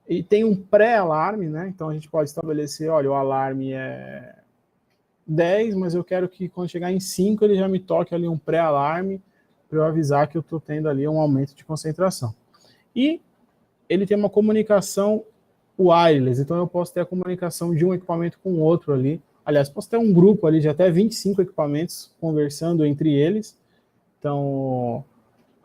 e tem um pré-alarme, né? Então a gente pode estabelecer, olha, o alarme é 10, mas eu quero que quando chegar em 5 ele já me toque ali um pré-alarme para eu avisar que eu estou tendo ali um aumento de concentração. E ele tem uma comunicação wireless, então eu posso ter a comunicação de um equipamento com o outro ali. Aliás, posso ter um grupo ali de até 25 equipamentos conversando entre eles. Então,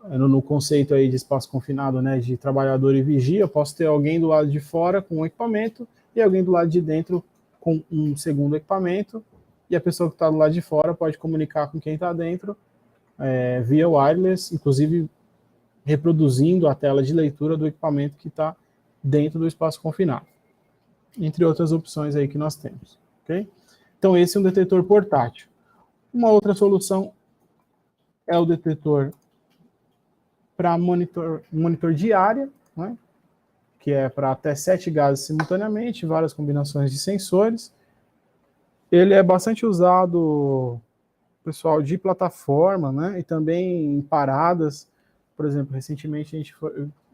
no conceito aí de espaço confinado, né, de trabalhador e vigia, eu posso ter alguém do lado de fora com um equipamento e alguém do lado de dentro com um segundo equipamento, e a pessoa que está do lado de fora pode comunicar com quem está dentro via wireless, inclusive reproduzindo a tela de leitura do equipamento que está dentro do espaço confinado. Entre outras opções aí que nós temos. ok? Então, esse é um detetor portátil. Uma outra solução é o detetor para monitor de área, né? Que é para até 7 gases simultaneamente, várias combinações de sensores. Ele é bastante usado, pessoal, de plataforma, né? E também em paradas. Por exemplo, recentemente a gente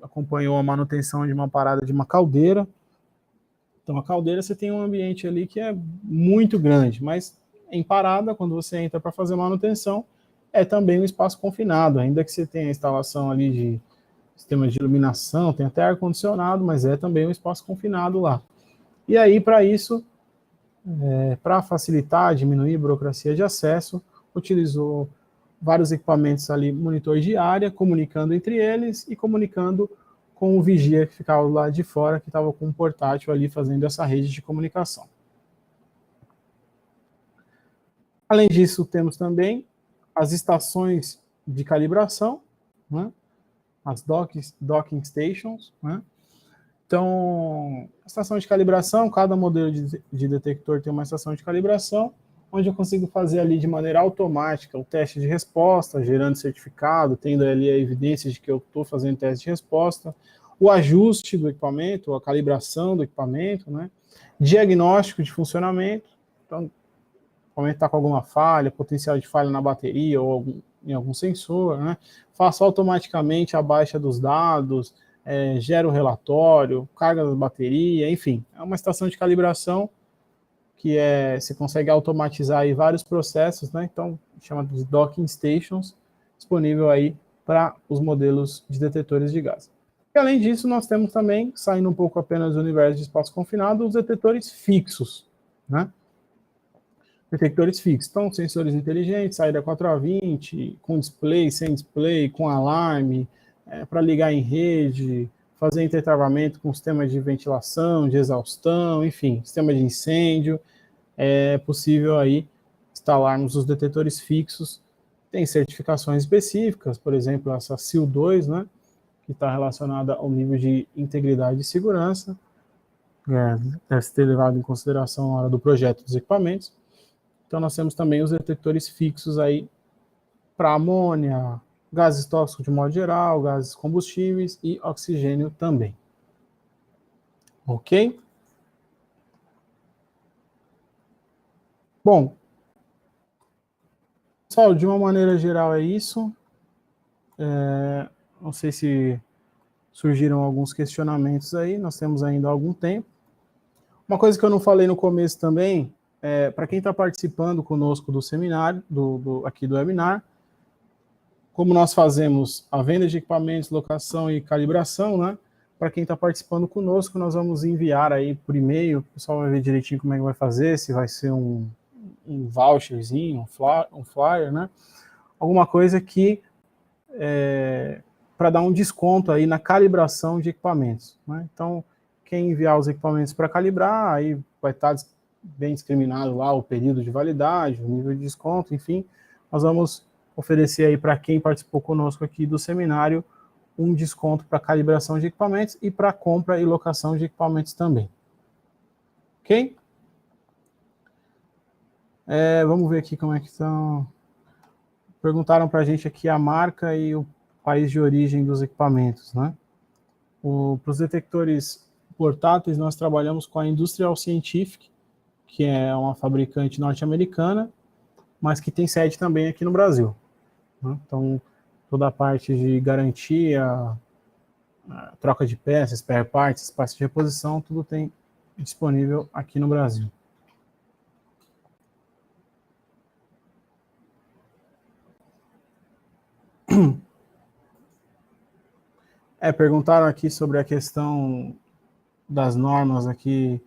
acompanhou a manutenção de uma parada de uma caldeira. Então, a caldeira, você tem um ambiente ali que é muito grande, mas em parada, quando você entra para fazer manutenção, é também um espaço confinado, ainda que você tenha a instalação ali de sistema de iluminação, tem até ar-condicionado, mas é também um espaço confinado lá. E aí, para isso, para facilitar, diminuir a burocracia de acesso, utilizou vários equipamentos ali, monitor de área, comunicando entre eles e comunicando com o vigia que ficava lá de fora, que estava com um portátil ali fazendo essa rede de comunicação. Além disso, temos também as estações de calibração, né? As docking stations, né? Então, a estação de calibração, cada modelo de detector tem uma estação de calibração, onde eu consigo fazer ali de maneira automática o teste de resposta, gerando certificado, tendo ali a evidência de que eu estou fazendo teste de resposta, o ajuste do equipamento, a calibração do equipamento, né? Diagnóstico de funcionamento, então, o equipamento está com alguma falha, potencial de falha na bateria ou em algum sensor, né? Faço automaticamente a baixa dos dados, gera o relatório, carga da bateria, enfim, é uma estação de calibração que você consegue automatizar aí vários processos, né? Então, chama de docking stations, disponível aí para os modelos de detetores de gás. E além disso, nós temos também, saindo um pouco apenas do universo de espaço confinado, os detectores fixos, né? Detectores fixos, então sensores inteligentes, saída 4A20, com display, sem display, com alarme, para ligar em rede, fazer intertravamento com sistema de ventilação, de exaustão, enfim, sistema de incêndio. É possível aí instalarmos os detectores fixos. Tem certificações específicas, por exemplo, essa SIL 2, né, que está relacionada ao nível de integridade e segurança, deve ser levado em consideração na hora do projeto dos equipamentos. Então, nós temos também os detectores fixos aí para amônia, gases tóxicos de modo geral, gases combustíveis e oxigênio também. Ok? Bom, pessoal, de uma maneira geral é isso. Não sei se surgiram alguns questionamentos aí, nós temos ainda algum tempo. Uma coisa que eu não falei no começo também, para quem está participando conosco do seminário, aqui do webinar, como nós fazemos a venda de equipamentos, locação e calibração, né? Para quem está participando conosco, nós vamos enviar aí por e-mail, o pessoal vai ver direitinho como é que vai fazer, se vai ser um voucherzinho, um flyer, né? Alguma coisa que para dar um desconto aí na calibração de equipamentos, né? Então, quem enviar os equipamentos para calibrar, aí vai estar bem discriminado lá o período de validade, o nível de desconto, enfim, nós vamos oferecer aí para quem participou conosco aqui do seminário um desconto para calibração de equipamentos e para compra e locação de equipamentos também. Ok? Vamos ver aqui como é que estão. Perguntaram para a gente aqui a marca e o país de origem dos equipamentos, né? Para os detectores portáteis, nós trabalhamos com a Industrial Scientific, que é uma fabricante norte-americana, mas que tem sede também aqui no Brasil, né? Então, toda a parte de garantia, troca de peças, spare parts, espaço de reposição, tudo tem disponível aqui no Brasil. Perguntaram aqui sobre a questão das normas aqui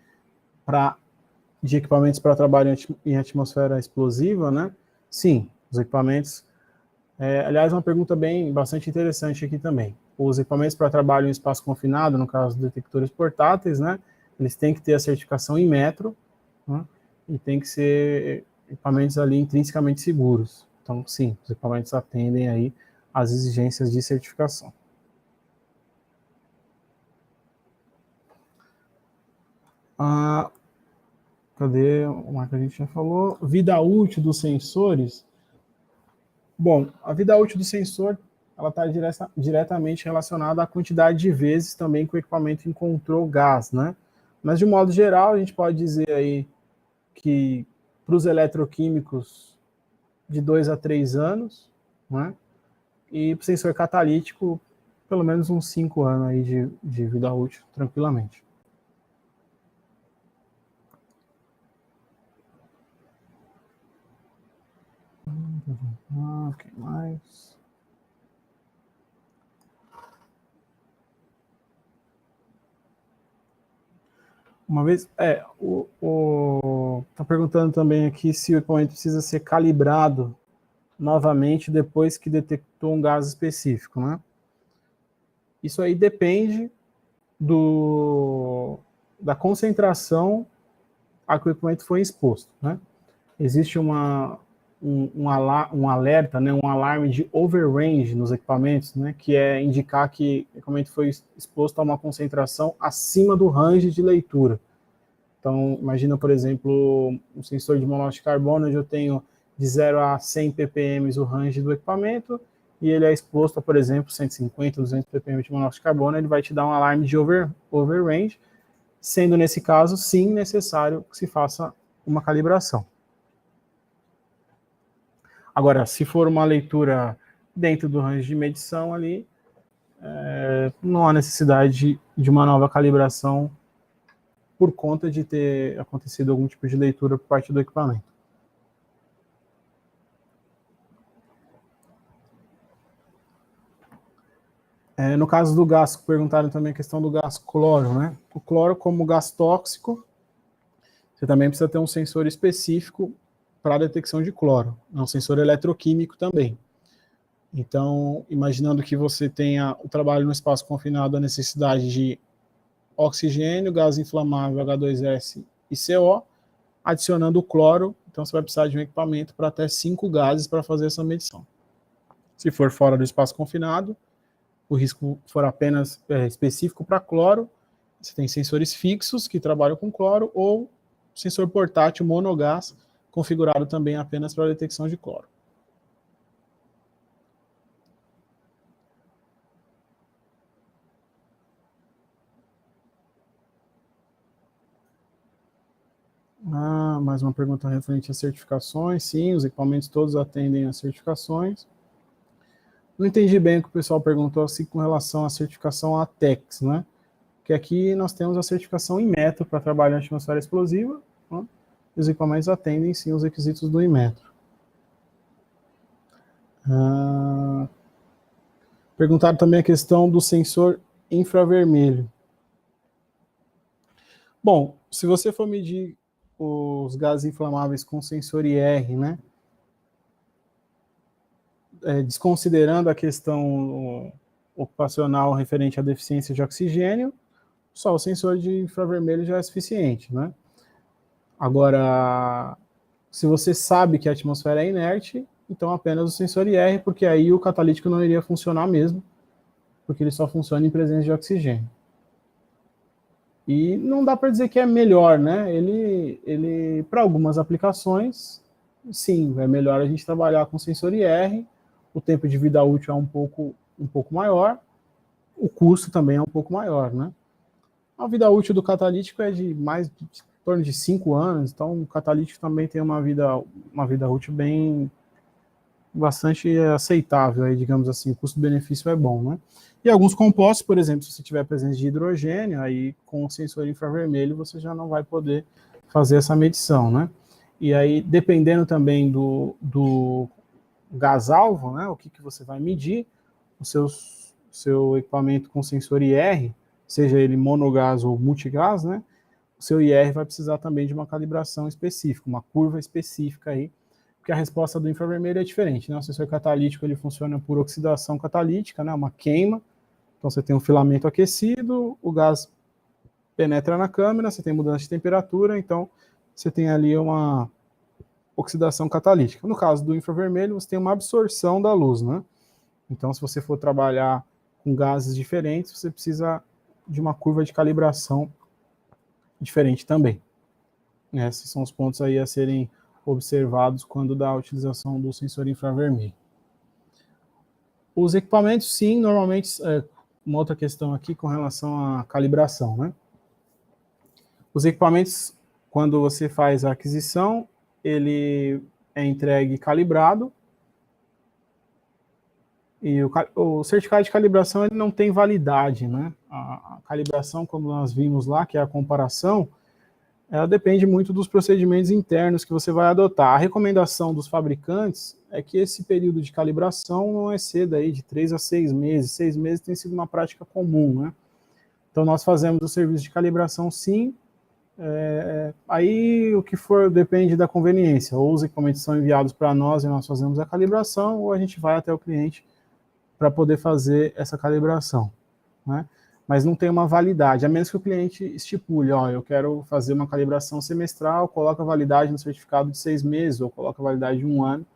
de equipamentos para trabalho em atmosfera explosiva, né? Sim, os equipamentos. Aliás, uma pergunta bastante interessante aqui também. Os equipamentos para trabalho em espaço confinado, no caso dos detectores portáteis, né? Eles têm que ter a certificação em metro, né? E tem que ser equipamentos ali intrinsecamente seguros. Então, sim, os equipamentos atendem aí às exigências de certificação. Cadê uma que a gente já falou? Vida útil dos sensores. Bom, a vida útil do sensor ela está diretamente relacionada à quantidade de vezes também que o equipamento encontrou gás, né? Mas, de um modo geral, a gente pode dizer aí que para os eletroquímicos, de 2 a 3 anos, né? E para o sensor catalítico, pelo menos uns 5 anos aí de vida útil, tranquilamente. O que mais? Uma vez, tá perguntando também aqui se o equipamento precisa ser calibrado novamente depois que detectou um gás específico, né? Isso aí depende da concentração a que o equipamento foi exposto, né? Existe um alerta, né, um alarme de overrange nos equipamentos, né, que é indicar que o equipamento foi exposto a uma concentração acima do range de leitura. Então, imagina, por exemplo, um sensor de monóxido de carbono, onde eu tenho de 0 a 100 ppm o range do equipamento, e ele é exposto a, por exemplo, 150, 200 ppm de monóxido de carbono, ele vai te dar um alarme de overrange, sendo, nesse caso, sim, necessário que se faça uma calibração. Agora, se for uma leitura dentro do range de medição ali, não há necessidade de uma nova calibração por conta de ter acontecido algum tipo de leitura por parte do equipamento. No caso do gás, perguntaram também a questão do gás cloro, né? O cloro, como gás tóxico, você também precisa ter um sensor específico para a detecção de cloro. É um sensor eletroquímico também. Então, imaginando que você tenha o trabalho no espaço confinado, a necessidade de oxigênio, gás inflamável, H2S e CO, adicionando o cloro, então você vai precisar de um equipamento para até 5 gases para fazer essa medição. Se for fora do espaço confinado, o risco for apenas específico para cloro, você tem sensores fixos que trabalham com cloro ou sensor portátil monogás, configurado também apenas para a detecção de cloro. Mais uma pergunta referente às certificações. Sim, os equipamentos todos atendem às certificações. Não entendi bem o que o pessoal perguntou assim, com relação à certificação ATEX, né? Que aqui nós temos a certificação Inmetro para trabalhar em atmosfera explosiva, né? E os equipamentos atendem sim os requisitos do Inmetro. Perguntaram também a questão do sensor infravermelho. Bom, se você for medir os gases inflamáveis com sensor IR, né? Desconsiderando a questão ocupacional referente à deficiência de oxigênio, só o sensor de infravermelho já é suficiente, né? Agora, se você sabe que a atmosfera é inerte, então apenas o sensor IR, porque aí o catalítico não iria funcionar mesmo, porque ele só funciona em presença de oxigênio. E não dá para dizer que é melhor, né? Ele para algumas aplicações, sim, é melhor a gente trabalhar com sensor IR, o tempo de vida útil é um pouco maior, o custo também é um pouco maior, né? A vida útil do catalítico é de mais de em torno de 5 anos, então o catalítico também tem uma vida útil bastante aceitável, aí, digamos assim, o custo-benefício é bom, né? E alguns compostos, por exemplo, se você tiver presença de hidrogênio, aí com o sensor infravermelho você já não vai poder fazer essa medição, né? E aí, dependendo também do gás-alvo, né, o que você vai medir, o seu equipamento com sensor IR, seja ele monogás ou multigás, né, o seu IR vai precisar também de uma calibração específica, uma curva específica aí, porque a resposta do infravermelho é diferente, né? O sensor catalítico ele funciona por oxidação catalítica, né, uma queima, então você tem um filamento aquecido, o gás penetra na câmera, você tem mudança de temperatura, então você tem ali uma oxidação catalítica. No caso do infravermelho, você tem uma absorção da luz, né? Então, se você for trabalhar com gases diferentes, você precisa de uma curva de calibração diferente também. Esses são os pontos aí a serem observados quando da utilização do sensor infravermelho. Os equipamentos, sim, normalmente, uma outra questão aqui com relação à calibração, né? Os equipamentos, quando você faz a aquisição, ele é entregue calibrado, e o certificado de calibração ele não tem validade, né? A calibração, como nós vimos lá, que é a comparação, ela depende muito dos procedimentos internos que você vai adotar. A recomendação dos fabricantes é que esse período de calibração não exceda aí de 3 a 6 meses. 6 meses tem sido uma prática comum, né? Então, nós fazemos o serviço de calibração, sim. Aí, o que for depende da conveniência. Ou os equipamentos são enviados para nós e nós fazemos a calibração, ou a gente vai até o cliente para poder fazer essa calibração, né? Mas não tem uma validade, a menos que o cliente estipule, ó, eu quero fazer uma calibração semestral, coloca a validade no certificado de 6 meses, ou coloca a validade de 1 ano,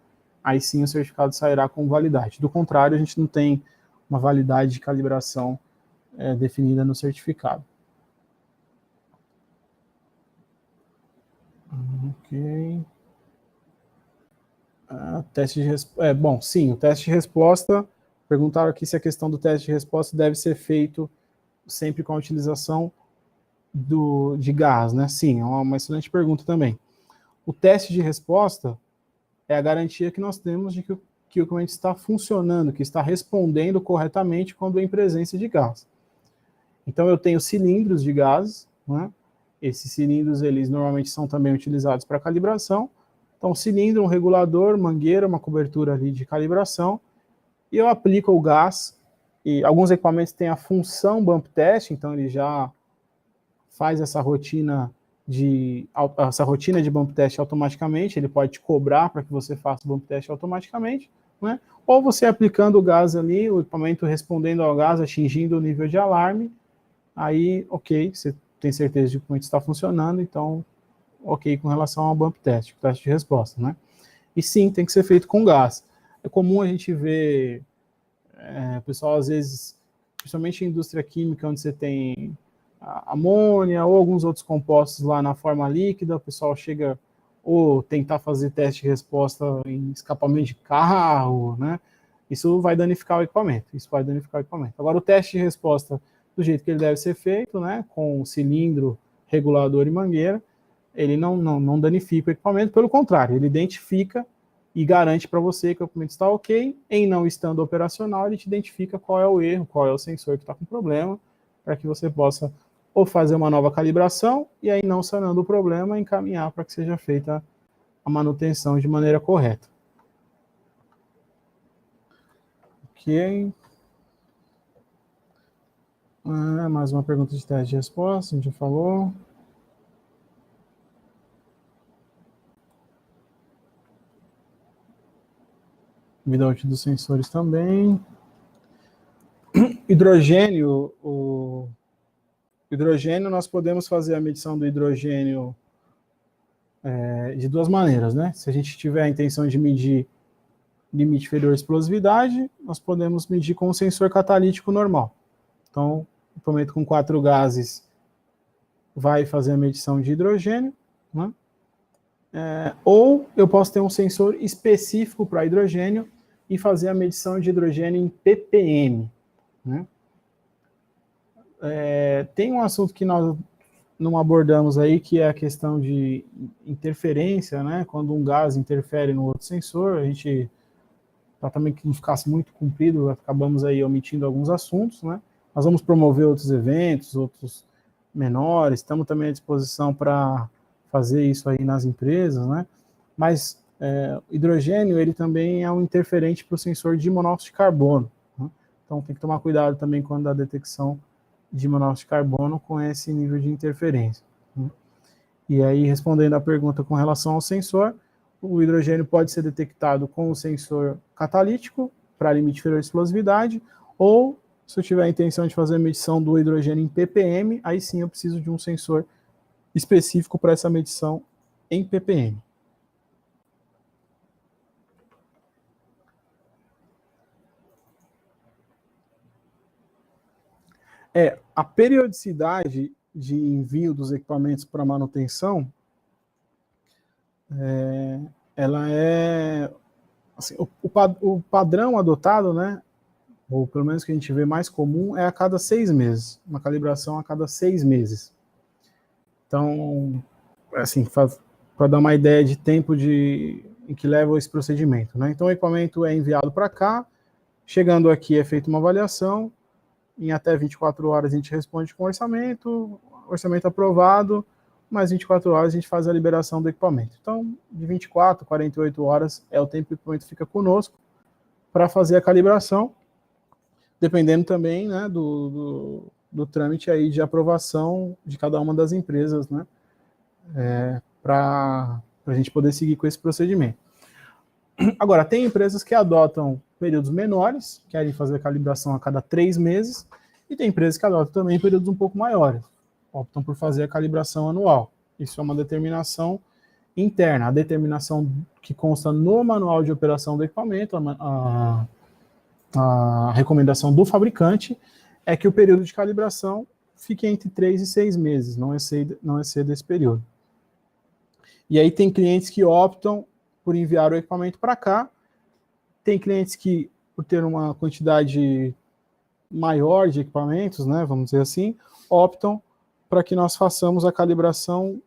aí sim o certificado sairá com validade. Do contrário, a gente não tem uma validade de calibração definida no certificado. Ok. Teste de resposta. Bom, sim, o teste de resposta. Perguntaram aqui se a questão do teste de resposta deve ser feito sempre com a utilização de gás, né? Sim, é uma excelente pergunta também. O teste de resposta é a garantia que nós temos de que o equipamento está funcionando, que está respondendo corretamente quando em presença de gás. Então, eu tenho cilindros de gás, né? Esses cilindros, eles normalmente são também utilizados para calibração. Então, cilindro, um regulador, mangueira, uma cobertura ali de calibração, e eu aplico o gás, e alguns equipamentos têm a função bump test, então ele já faz essa rotina de bump test automaticamente, ele pode te cobrar para que você faça o bump test automaticamente, né? Ou você aplicando o gás ali, o equipamento respondendo ao gás, atingindo o nível de alarme, aí, ok, você tem certeza de que o equipamento está funcionando, então, ok com relação ao bump test, o teste de resposta, né? E sim, tem que ser feito com gás. É comum a gente ver, pessoal, às vezes, principalmente em indústria química, onde você tem amônia ou alguns outros compostos lá na forma líquida, o pessoal chega ou tentar fazer teste de resposta em escapamento de carro, né? Isso vai danificar o equipamento. Agora, o teste de resposta do jeito que ele deve ser feito, né? Com cilindro, regulador e mangueira, ele não danifica o equipamento, pelo contrário, ele identifica e garante para você que o equipamento está ok. Em não estando operacional, ele te identifica qual é o erro, qual é o sensor que está com problema, para que você possa ou fazer uma nova calibração e aí, não sanando o problema, encaminhar para que seja feita a manutenção de maneira correta. Ok. Mais uma pergunta de teste de resposta, a gente já falou. Vida útil dos sensores também. Hidrogênio, o hidrogênio, nós podemos fazer a medição do hidrogênio de duas maneiras, né? Se a gente tiver a intenção de medir limite inferior de explosividade, nós podemos medir com um sensor catalítico normal. Então, o equipamento com 4 gases vai fazer a medição de hidrogênio, né? Ou eu posso ter um sensor específico para hidrogênio e fazer a medição de hidrogênio em ppm, né? Tem um assunto que nós não abordamos aí, que é a questão de interferência, né? Quando um gás interfere no outro sensor, a gente, para também que não ficasse muito comprido, acabamos aí omitindo alguns assuntos, né? Nós vamos promover outros eventos, outros menores, estamos também à disposição para fazer isso aí nas empresas, né? Mas hidrogênio, ele também é um interferente para o sensor de monóxido de carbono, né? Então tem que tomar cuidado também quando a detecção de monóxido de carbono com esse nível de interferência, né? E aí, respondendo à pergunta com relação ao sensor, o hidrogênio pode ser detectado com o sensor catalítico para limite inferior de explosividade, ou se eu tiver a intenção de fazer a medição do hidrogênio em ppm, aí sim eu preciso de um sensor específico para essa medição em ppm. A periodicidade de envio dos equipamentos para manutenção, ela é... Assim, o padrão adotado, né, ou pelo menos que a gente vê mais comum, é a cada 6 meses. Uma calibração a cada 6 meses. Então, assim, para dar uma ideia de tempo em que leva esse procedimento, né? Então, o equipamento é enviado para cá, chegando aqui é feita uma avaliação, em até 24 horas a gente responde com orçamento aprovado, mais 24 horas a gente faz a liberação do equipamento. Então, de 24 a 48 horas é o tempo que o equipamento fica conosco para fazer a calibração, dependendo também, né, do trâmite aí de aprovação de cada uma das empresas, né, para a gente poder seguir com esse procedimento. Agora, tem empresas que adotam períodos menores, querem fazer a calibração a cada 3 meses, e tem empresas que adotam também períodos um pouco maiores, optam por fazer a calibração anual. Isso é uma determinação interna, a determinação que consta no manual de operação do equipamento, a recomendação do fabricante é que o período de calibração fique entre 3 e 6 meses, não exceda esse período. E aí tem clientes que optam por enviar o equipamento para cá, tem clientes que, por ter uma quantidade maior de equipamentos, né, vamos dizer assim, optam para que nós façamos a calibração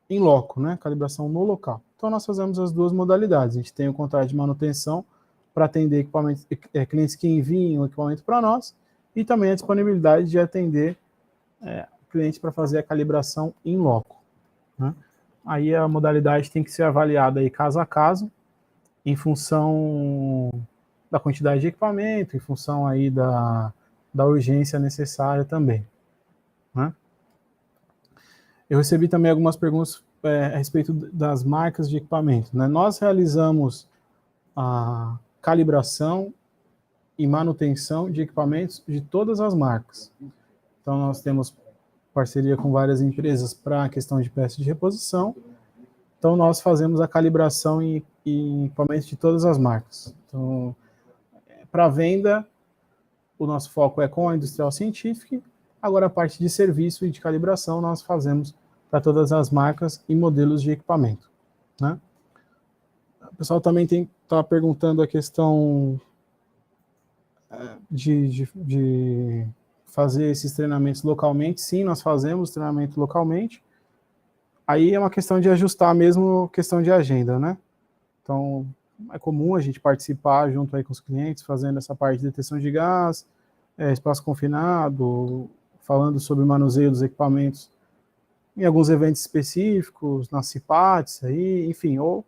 em loco, né, calibração no local. Então nós fazemos as duas modalidades, a gente tem o contrato de manutenção para atender clientes que enviem o equipamento para nós, e também a disponibilidade de atender clientes para fazer a calibração em loco, né? Aí a modalidade tem que ser avaliada aí caso a caso, em função da quantidade de equipamento, em função aí da urgência necessária também, né? Eu recebi também algumas perguntas a respeito das marcas de equipamento, né? Nós realizamos a calibração e manutenção de equipamentos de todas as marcas. Então, nós temos parceria com várias empresas para a questão de peças de reposição. Então, nós fazemos a calibração em equipamentos de todas as marcas. Então, para venda, o nosso foco é com a Industrial Scientific. Agora, a parte de serviço e de calibração, nós fazemos para todas as marcas e modelos de equipamento, né? O pessoal também está perguntando a questão de fazer esses treinamentos localmente. Sim, nós fazemos treinamento localmente. Aí é uma questão de ajustar mesmo questão de agenda, né? Então, é comum a gente participar junto aí com os clientes, fazendo essa parte de detecção de gás, espaço confinado, falando sobre o manuseio dos equipamentos em alguns eventos específicos, nas CIPATs, aí, enfim, ou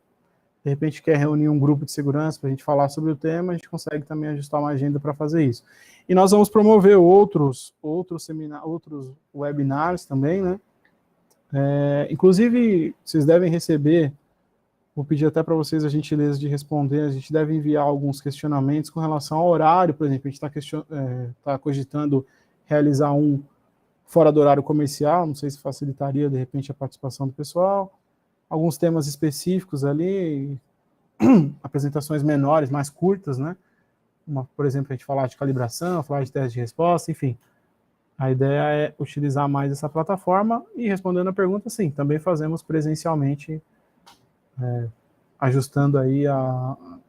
de repente quer reunir um grupo de segurança para a gente falar sobre o tema, a gente consegue também ajustar uma agenda para fazer isso. E nós vamos promover outros webinars também, né? Inclusive, vocês devem receber, vou pedir até para vocês a gentileza de responder, a gente deve enviar alguns questionamentos com relação ao horário, por exemplo, a gente está cogitando realizar um fora do horário comercial, não sei se facilitaria, de repente, a participação do pessoal, alguns temas específicos ali, apresentações menores, mais curtas, né? Por exemplo, a gente falar de calibração, falar de teste de resposta, enfim. A ideia é utilizar mais essa plataforma e, respondendo a pergunta, sim, também fazemos presencialmente, ajustando aí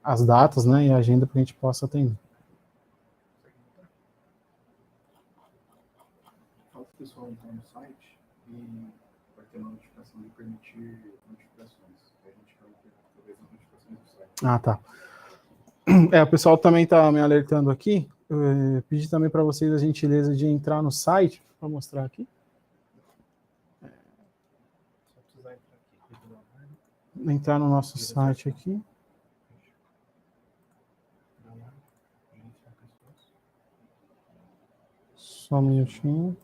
as datas, né, e a agenda para que a gente possa atender. O pessoal entrar no site e vai ter uma notificação de permitir notificações. A gente vai ter talvez as notificações do site. Ah, tá. O pessoal também está me alertando aqui. Eu pedi também para vocês a gentileza de entrar no site, para mostrar aqui. Só precisar entrar aqui. Entrar no nosso site aqui. Só um minutinho.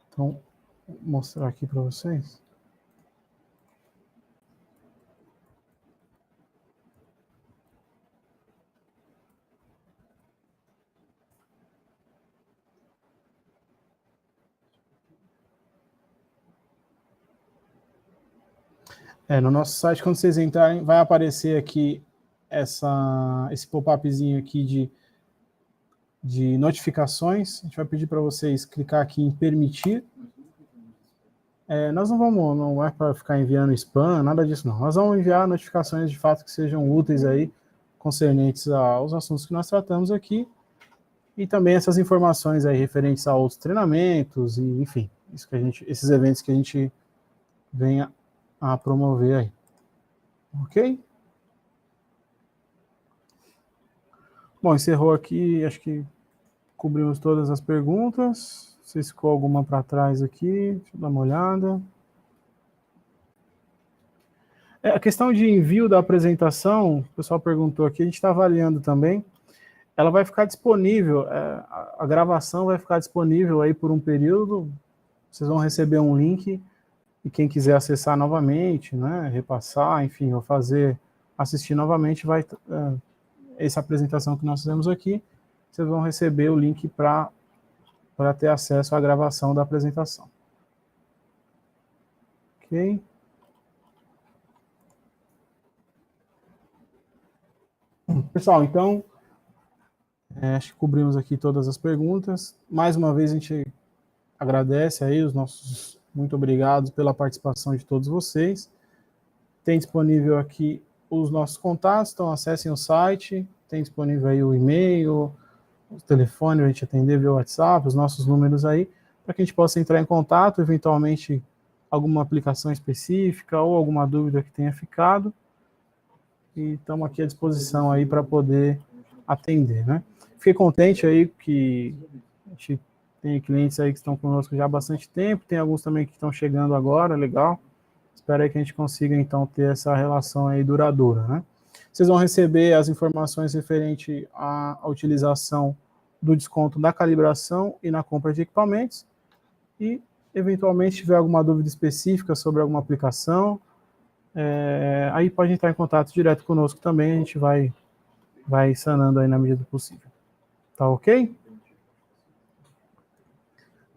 Então, vou mostrar aqui para vocês. No nosso site, quando vocês entrarem, vai aparecer aqui esse pop-upzinho aqui de notificações. A gente vai pedir para vocês clicar aqui em permitir. Nós não é para ficar enviando spam, nada disso não. Nós vamos enviar notificações de fato que sejam úteis aí, concernentes aos assuntos que nós tratamos aqui, e também essas informações aí referentes a outros treinamentos, e enfim, esses eventos que a gente venha a promover aí. Ok? Bom, encerrou aqui, acho que cobrimos todas as perguntas. Se ficou alguma para trás aqui, deixa eu dar uma olhada. A questão de envio da apresentação, o pessoal perguntou aqui, a gente está avaliando também. Ela vai ficar disponível, a gravação vai ficar disponível aí por um período. Vocês vão receber um link e quem quiser acessar novamente, né, repassar, enfim, ou assistir novamente, essa apresentação que nós fizemos aqui, vocês vão receber o link para ter acesso à gravação da apresentação. Ok? Pessoal, então, acho que cobrimos aqui todas as perguntas. Mais uma vez, a gente agradece aí muito obrigado pela participação de todos vocês. Tem disponível aqui os nossos contatos, então acessem o site, tem disponível aí o e-mail, o telefone, a gente atender via WhatsApp, os nossos números aí, para que a gente possa entrar em contato, eventualmente alguma aplicação específica ou alguma dúvida que tenha ficado. E estamos aqui à disposição aí para poder atender, né? Fiquei contente aí que a gente tem clientes aí que estão conosco já há bastante tempo, tem alguns também que estão chegando agora, legal. Espero aí que a gente consiga, então, ter essa relação aí duradoura, né? Vocês vão receber as informações referente à utilização do desconto da calibração e na compra de equipamentos. E, eventualmente, se tiver alguma dúvida específica sobre alguma aplicação, aí pode entrar em contato direto conosco também, a gente vai sanando aí na medida do possível. Tá ok?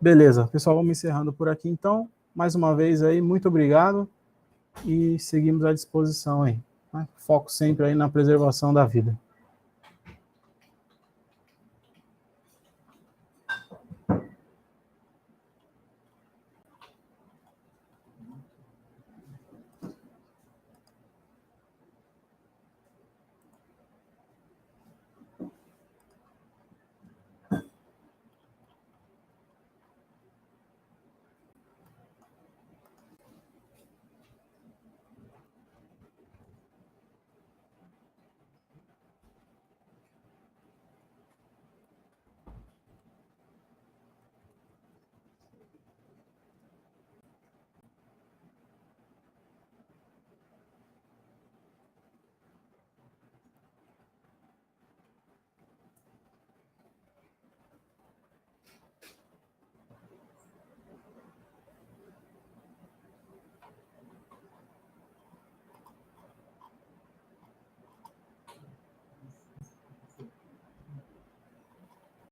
Beleza, pessoal, vamos encerrando por aqui então. Mais uma vez aí, muito obrigado e seguimos à disposição aí. Né? Foco sempre aí na preservação da vida.